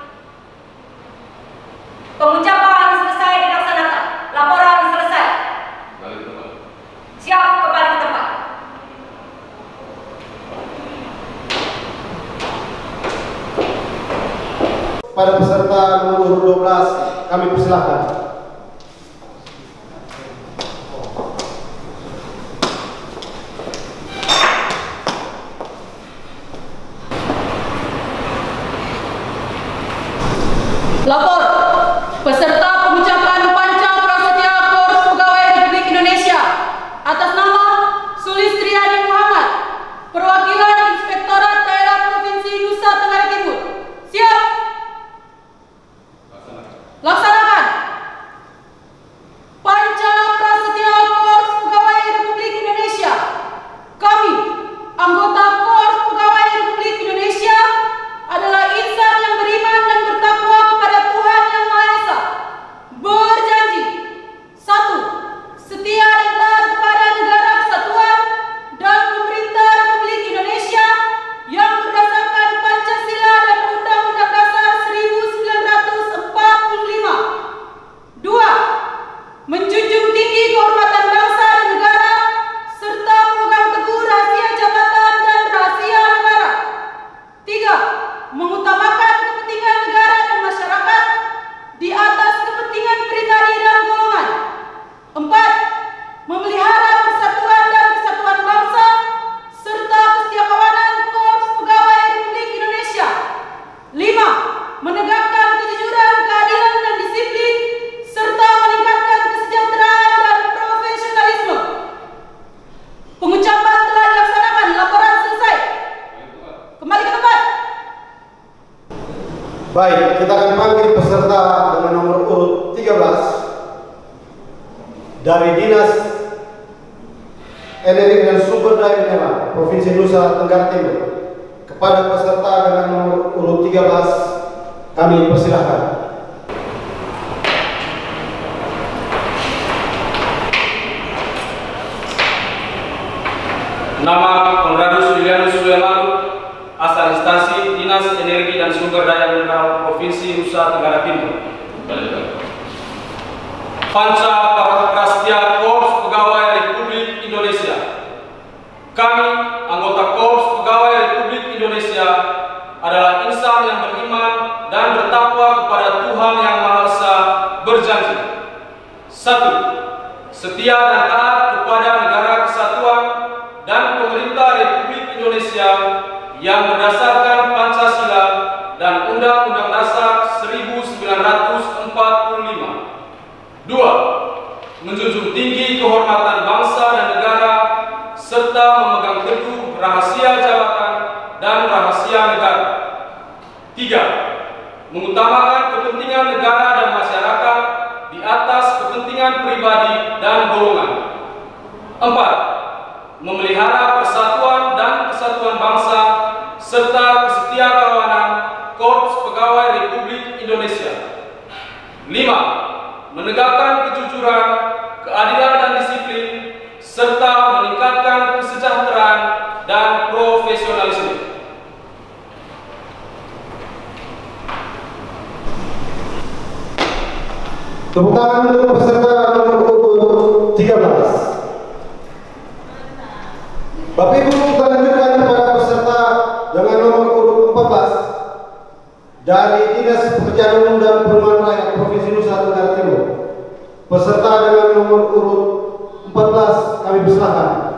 Pengucapan selesai dilaksanakan. Laporan selesai. Siap kembali ke tempat. Pada peserta nomor 12 kami persilahkan. Lapor peserta pengucapan Panca Prasetya Korps Pegawai Republik Indonesia atas nama Sulistriani Muhammad, perwakilan Inspektorat Daerah Provinsi Nusa Tenggara Timur. Siap. Laksanakan. Panca Prasetya Korps Pegawai Republik Indonesia. Kami, anggota Korps Pegawai Republik Indonesia, adalah insan yang beriman dan bertakwa kepada Tuhan Yang Maha Esa. Berjanji, 1. Setia dan taat kepada negara kesatuan dan pemerintah Republik Indonesia yang berdasarkan Pancasila dan Undang-Undang Dasar 1945. 2. Menjunjung tinggi kehormatan bangsa dan negara serta memegang teguh rahasia jabatan dan rahasia negara. 3. Mengutamakan kepentingan negara dan masyarakat di atas kepentingan pribadi dan golongan. 4. Memelihara persatuan dan kesatuan bangsa serta kesetiakawanan Korps Pegawai Republik Indonesia. 5. Menegakkan kejujuran, keadilan dan disiplin serta meningkatkan kesejahteraan dan profesionalisme. Pengucapan telah dilaksanakan. Laporan selesai. Kembali ke tempat. Baik, kita akan panggil peserta dengan nomor urut 13 dari Dinas Energi dan Sumber Daya Mineral Provinsi Nusa Tenggara Timur. Kepada peserta dengan nomor urut 13 kami persilahkan. Nama Konradus Julianus Suelalu, asal instansi Dinas Energi dan Sumber Daya Mineral Provinsi Nusa Tenggara Timur. Panca Prasetya Korps Pegawai Republik Indonesia. Kami, anggota Korps Pegawai Republik Indonesia, adalah insan yang beriman dan bertakwa kepada Tuhan Yang Maha Esa, berjanji. 1. Setia dan taat kepada negara kesatuan dan pemerintah Republik Indonesia yang berdasarkan Pancasila dan Undang-Undang Dasar 1945. 2. Menjunjung tinggi kehormatan bangsa dan negara serta memegang teguh rahasia jabatan dan rahasia negara. 3. Mengutamakan kepentingan negara dan masyarakat di atas kepentingan pribadi dan golongan. 4. Memelihara persatuan dan kesatuan bangsa serta kesetiakawanan Korps Pegawai Republik Indonesia. 5. Menegakkan kejujuran, keadilan dan disiplin serta meningkatkan kesejahteraan dan profesionalisme. Tepuk tangan untuk peserta nomor urut 13. Bapak Ibu, kita lanjutkan kepada peserta dengan nomor urut 14 dari Dinas Pekerjaan Umum dan Perumahan Rakyat Provinsi Nusa Tenggara Timur. Peserta dengan nomor urut 14 kami persilahkan.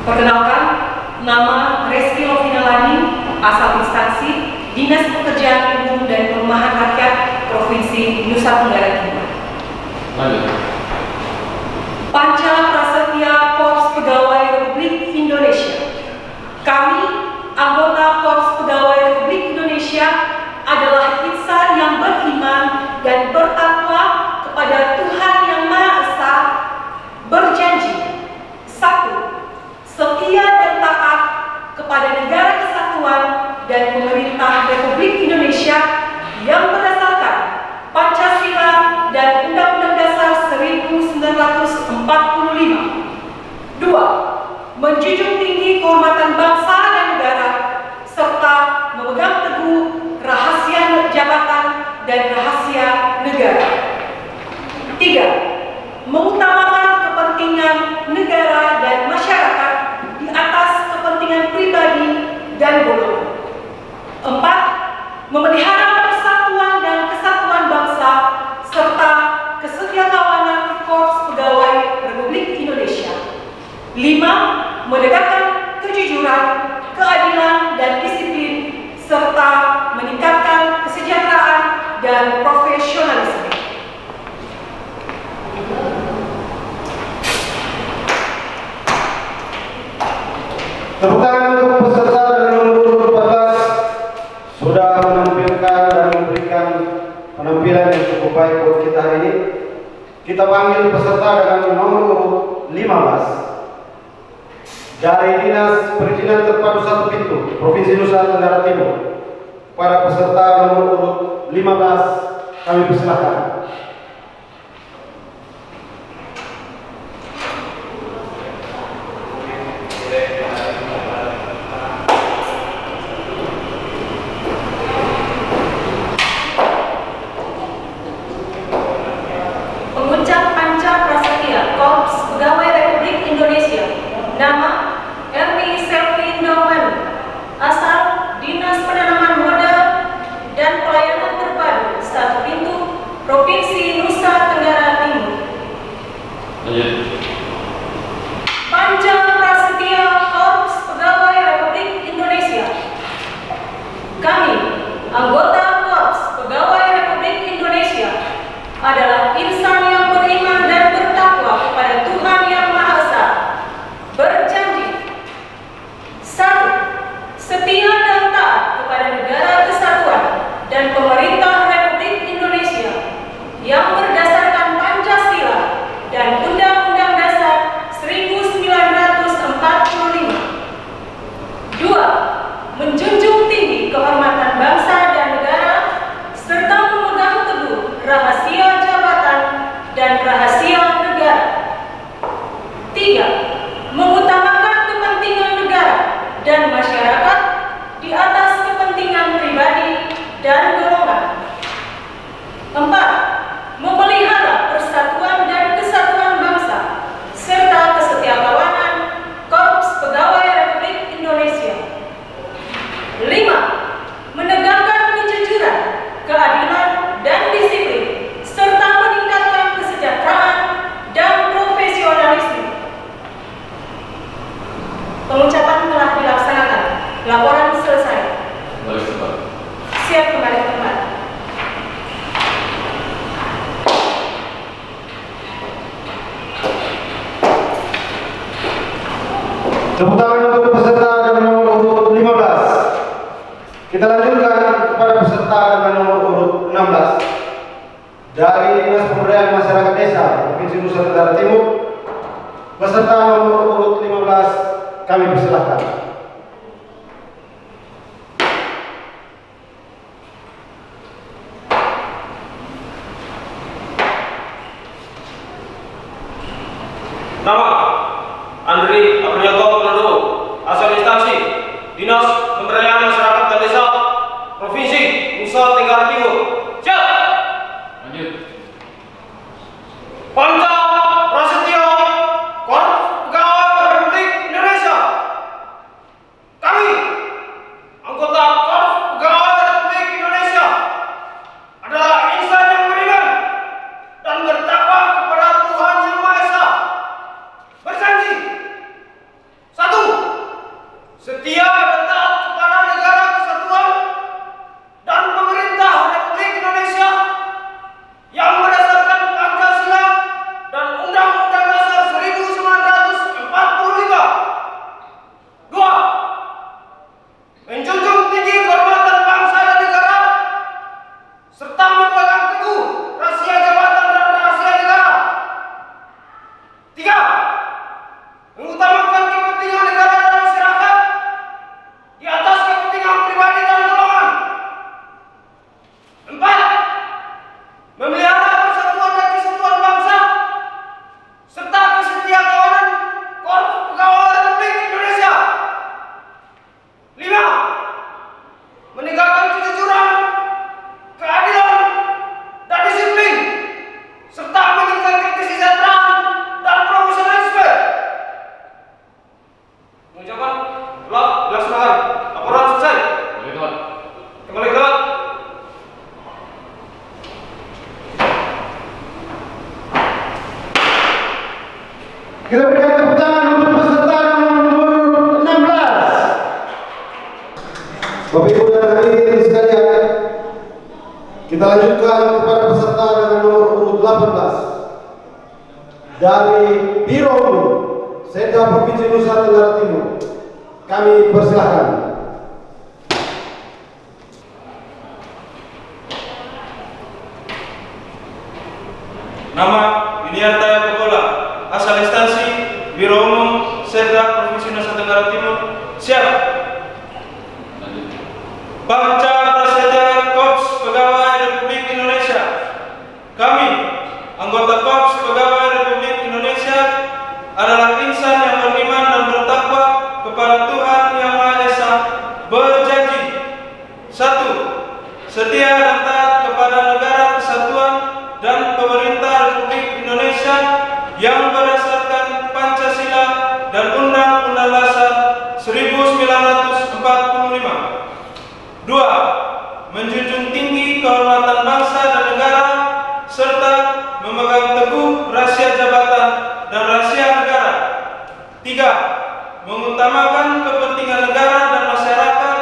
Perkenalkan, nama Reski Lovinalani, asal instansi Dinas Pekerjaan Umum dan Perumahan Rakyat Provinsi Nusa Tenggara Timur. Panca Prasetya Korps Pegawai Republik Indonesia. Kami, anggota Korps Pegawai Republik Indonesia, adalah insan yang beriman dan bertakwa kepada Tuhan Yang Maha Esa, berjanji. 1. Setia dan taat mengutamakan kepentingan negara dan masyarakat di atas kepentingan pribadi dan golongan. 4. Memelihara persatuan dan kesatuan bangsa serta kesetiakawanan Korps Pegawai Republik Indonesia. 5. Menegakkan kejujuran, keadilan, dan disiplin serta meningkatkan kesejahteraan dan profesionalisme. Tepuk tangan untuk peserta dengan nomor urut 14 sudah menampilkan dan memberikan penampilan yang cukup baik buat kita hari ini. Kita panggil peserta dengan nomor urut 15 dari Dinas Perizinan Terpadu 1 Pintu Provinsi Nusa Tenggara Timur. Para peserta nomor urut 15 kami persilahkan. Pengucap Panca Prasetya, Korps Pegawai Republik Indonesia. Nama Erni Selvi Indoman, asal Dinas Penanaman Modal dan Pelayanan Terpadu 1 Pintu Provinsi Nusa Tenggara Timur. Panca Prasetya, Korps Pegawai Republik Indonesia. Kami, anggota Korps Pegawai Republik Indonesia, adalah insan yang beriman dan bertakwa kepada Tuhan Yang Maha Esa. Berjanji 1. Setia dan taat kepada negara kesatuan dan pemerintah Republik Indonesia yang berdasarkan Pancasila dan Undang-Undang Dasar 1945. 2. Menjunjung tinggi kehormatan bangsa dan negara serta memegang teguh rahasia jabatan dan rahasia negara. 3. Mengutamakan kepentingan negara dan masyarakat di atas kepentingan pribadi dan golongan. 4. Memelihara persatuan dan kesatuan bangsa serta kesetiakawanan Korps Pegawai Republik Indonesia. 5. Menegakkan kejujuran, keadilan, dan disiplin serta meningkatkan kesejahteraan dan profesionalisme. Pengucapan telah dilaksanakan. Laporan selesai. Siap kembali ke tempat. Tepuk tangan untuk peserta dengan nomor urut 15. Kita lanjutkan kepada peserta dengan nomor urut 16 dari Dinas Pemberdayaan Masyarakat Desa Provinsi Nusa Tenggara Timur. Peserta nomor urut 15 kami persilahkan. Nama Andri Aprianto Fernando, asal instansi Dinas Pemberdayaan Masyarakat dan Desa Provinsi Nusa Tenggara Timur. Siap. Lanjut. Panca Prasetya, Korps Pegawai Republik Indonesia. Kami, anggota Korps Pegawai Republik Indonesia, adalah insan yang beriman dan bertakwa kepada Tuhan Yang Maha Esa. Berjanji 1. Setia dan taat Kita berikan tepuk tangan untuk peserta nomor 16. Bapak Ibu dan hadirin sekalian, kita lanjutkan kepada peserta dengan nomor urut 18 dari Biro Setda Provinsi Nusa Tenggara Timur. Kami persilahkan. Nama Yuniarta Yakobola, asal instansi Biro Umum Setda Provinsi Nusa Tenggara Timur. Siap. Panca Prasetya Korps Pegawai Republik Indonesia. Kami, anggota Korps Pegawai Republik Indonesia, adalah insan yang beriman dan bertakwa kepada Tuhan Yang Maha Esa, berjanji: 1. Setia dan taat kepada negara kesatuan dan pemerintah Republik Indonesia yang berdasarkan Pancasila dan Undang-Undang Dasar 1945. 2. Menjunjung tinggi kehormatan bangsa dan negara serta memegang teguh rahasia jabatan dan rahasia negara. 3. Mengutamakan kepentingan negara dan masyarakat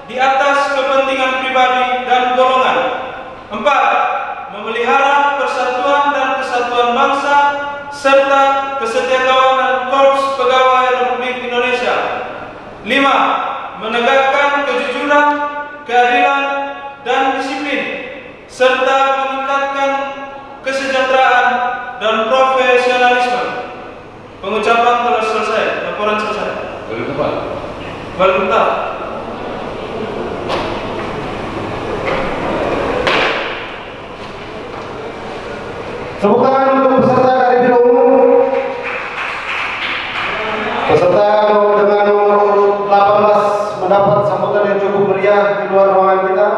di atas kepentingan pribadi dan golongan. 4. Memelihara persatuan dan kesatuan bangsa serta kesetiakawanan Korps Pegawai Republik Indonesia. 5. Menegakkan kejujuran, keadilan, dan disiplin serta meningkatkan kesejahteraan dan profesionalisme. Pengucapan telah selesai. Laporan selesai. Balik tempat. Tepuk tangan untuk peserta dari Biro Umum. Peserta dengan nomor urut 18 mendapat sambutan yang cukup meriah di luar ruangan kita.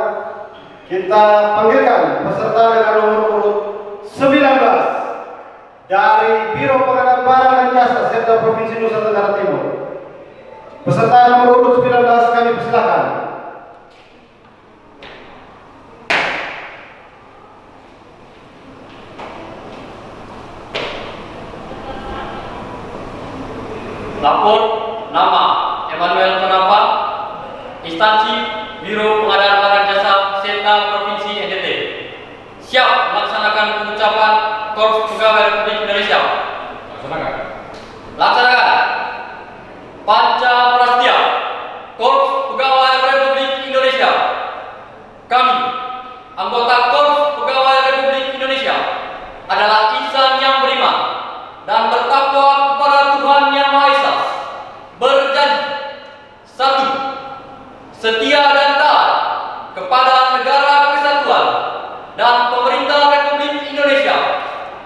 Kita panggilkan peserta dengan nomor urut 19 dari Biro Pengadaan Barang dan Jasa Setda Provinsi Nusa Tenggara Timur. Peserta nomor urut 19 kami persilakan. Lapor nama Emmanuel Kenapa, instansi Biro Pengadaan Barang Jasa Setda Provinsi NTT. Siap melaksanakan pengucapan Korps Pegawai Republik Indonesia. Laksanakan. Panca Prasetya Korps Pegawai Republik Indonesia. Kami, anggota Korps Pegawai Republik Indonesia, adalah insan yang beriman dan bertakwa kepada Tuhan Yang Maha Esa, berjanji: 1. Setia dan taat kepada negara kesatuan dan pemerintah Republik Indonesia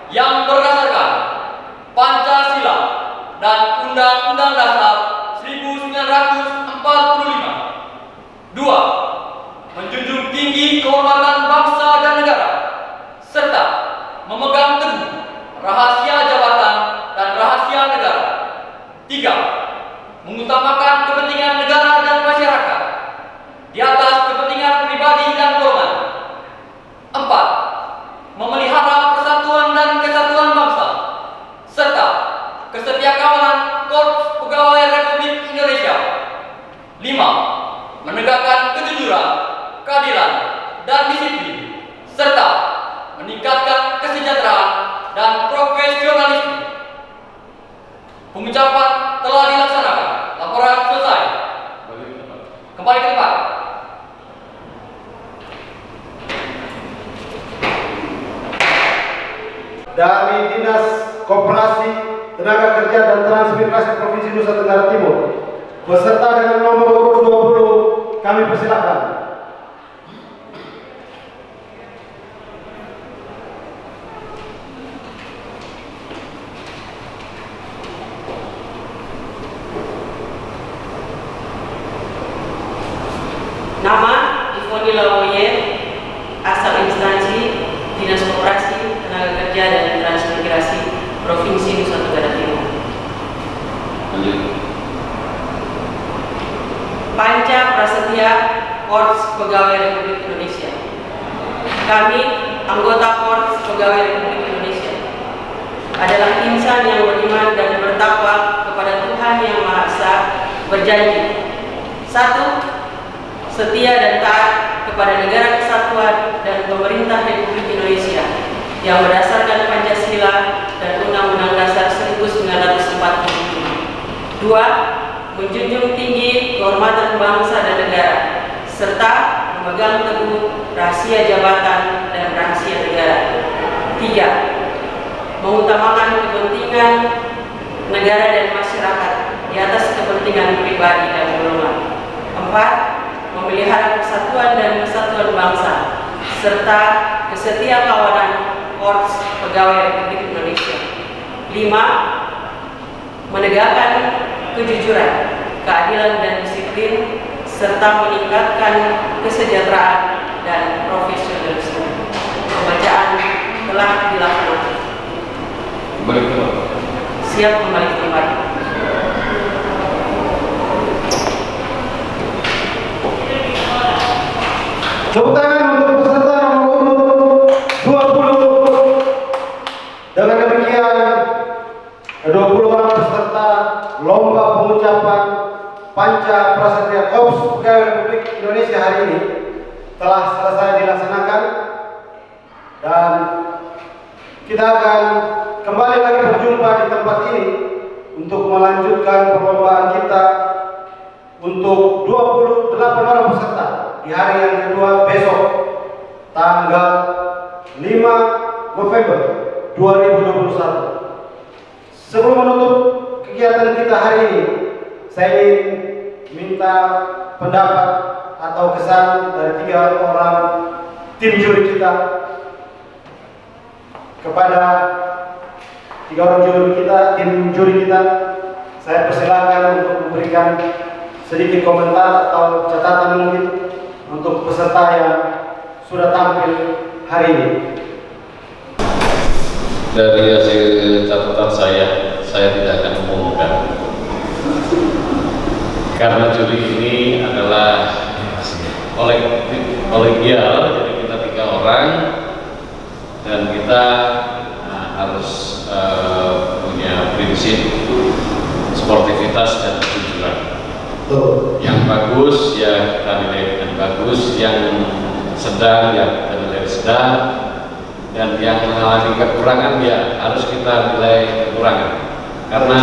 yang berdasarkan Pancasila dan Undang-Undang Dasar 1945. 2. Menjunjung tinggi kehormatan bangsa dan negara serta memegang teguh rahasia jabatan dan rahasia negara. 3. Mengutamakan kepentingan negara dan masyarakat di atas kepentingan pribadi dan golongan. 4. Memelihara persatuan dan kesatuan bangsa serta kesetiakawanan Korps Pegawai Republik Indonesia. 5. Menegakkan kejujuran, keadilan, dan disiplin serta meningkatkan kesejahteraan dan profesionalisme. Pengucapan telah dilaksanakan. Laporan selesai. Kembali ke tempat. Dari Dinas Koperasi, Tenaga Kerja dan Transmigrasi Provinsi Nusa Tenggara Timur, peserta dengan nomor urut 20 kami persilakan. Nama Ivoni Lawoye, asal instansi Dinas Koperasi, Tenaga Kerja dan Transmigrasi Provinsi Nusa Tenggara Timur. Panca Prasetya Korps Pegawai Republik Indonesia. Kami, anggota Korps Pegawai Republik Indonesia, adalah insan yang beriman dan bertakwa kepada Tuhan Yang Maha Esa, berjanji: 1. Setia dan taat kepada negara kesatuan dan pemerintah Republik Indonesia yang berdasarkan Pancasila dan Undang-Undang Dasar 1945. 2. Menjunjung tinggi kehormatan bangsa dan negara, serta memegang teguh rahasia jabatan dan rahasia negara. 3. Mengutamakan kepentingan negara dan masyarakat di atas kepentingan pribadi dan golongan. 4. Memelihara persatuan dan kesatuan bangsa, serta kesetiakawanan Korps Pegawai Republik Indonesia. 5. Menegakkan kejujuran, keadilan dan disiplin, serta meningkatkan kesejahteraan dan profesionalisme. Pembacaan telah dilakukan. Kembali ke tempat. Siap kembali ke tempat. Tepuk tangan untuk peserta nomor urut 20. Dengan demikian, 20 orang peserta lomba pengucapan Panca Prasetya Korps Pegawai Republik Indonesia hari ini telah selesai dilaksanakan, dan kita akan kembali lagi berjumpa di tempat ini untuk melanjutkan perlombaan kita untuk 28 orang peserta di hari yang kedua besok, tanggal 5 November 2021. Sebelum menutup kegiatan kita hari ini, saya ingin minta pendapat atau kesan dari 3 orang tim juri kita kepada 3 orang tim juri kita. Saya persilakan untuk memberikan sedikit komentar atau catatan mungkin untuk peserta yang sudah tampil hari ini. Dari hasil catatan saya tidak akan umumkan, karena juri ini adalah kolegial, jadi kita 3 orang dan kita harus punya prinsip sportivitas dan kejujuran. Yang bagus ya kita nilai dengan bagus, yang sedang ya kita nilai sedang, dan yang mengalami kekurangan ya harus kita nilai kekurangan, karena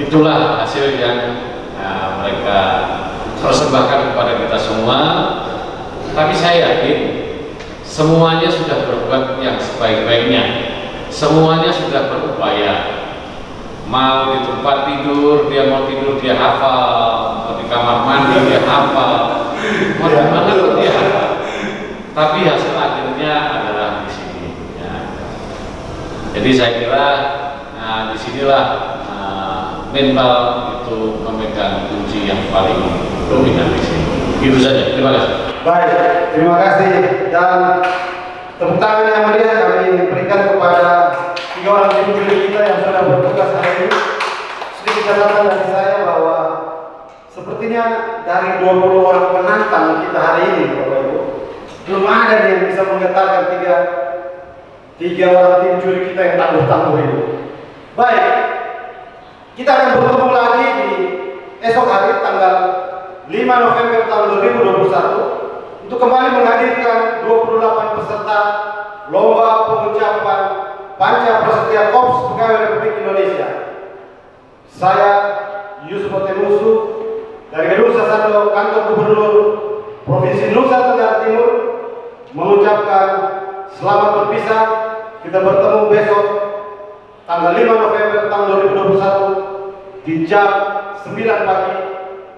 itulah hasil yang mereka persembahkan kepada kita semua. Tapi saya yakin semuanya sudah berbuat yang sebaik-baiknya, semuanya sudah berupaya. Mau di tempat tidur dia mau tidur dia hafal, mau di kamar mandi dia hafal, mau di mana pun dia hafal. Tapi hasil akhirnya adalah di sini. Ya. Jadi saya kira disinilah mental itu memegang kunci yang paling dominan di sini. Gitu saja. Terima kasih. Baik, terima kasih, dan tepuk tangan yang meriah kami berikan kepada 3 orang tim juri kita yang sudah bertugas hari ini. Sedikit catatan dari saya bahwa sepertinya dari 20 orang penantang kita hari ini, Bapak Ibu, belum ada yang bisa menggetarkan tiga orang tim juri kita yang tangguh-tangguh ini. Baik, kita akan bertemu lagi di esok hari tanggal 5 November tahun 2021 untuk kembali menghadirkan 28 peserta lomba pengucapan Panca Prasetya Korps Pegawai Republik Indonesia. Saya Yusuf Otemusu dari Gedung Sasando Kantor Gubernur Provinsi Nusa Tenggara Timur mengucapkan selamat berpisah. Kita bertemu besok tanggal 5 November tahun 2021 di jam 9 pagi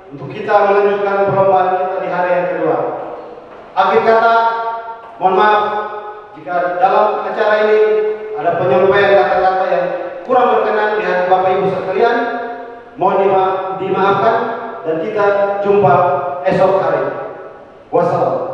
untuk kita melanjutkan perlombaan kita di hari yang kedua. Akhir kata, mohon maaf jika dalam acara ini ada penyampaian kata-kata yang kurang berkenan di hati Bapak Ibu sekalian. Mohon dimaafkan, dan kita jumpa esok hari. Wassalam.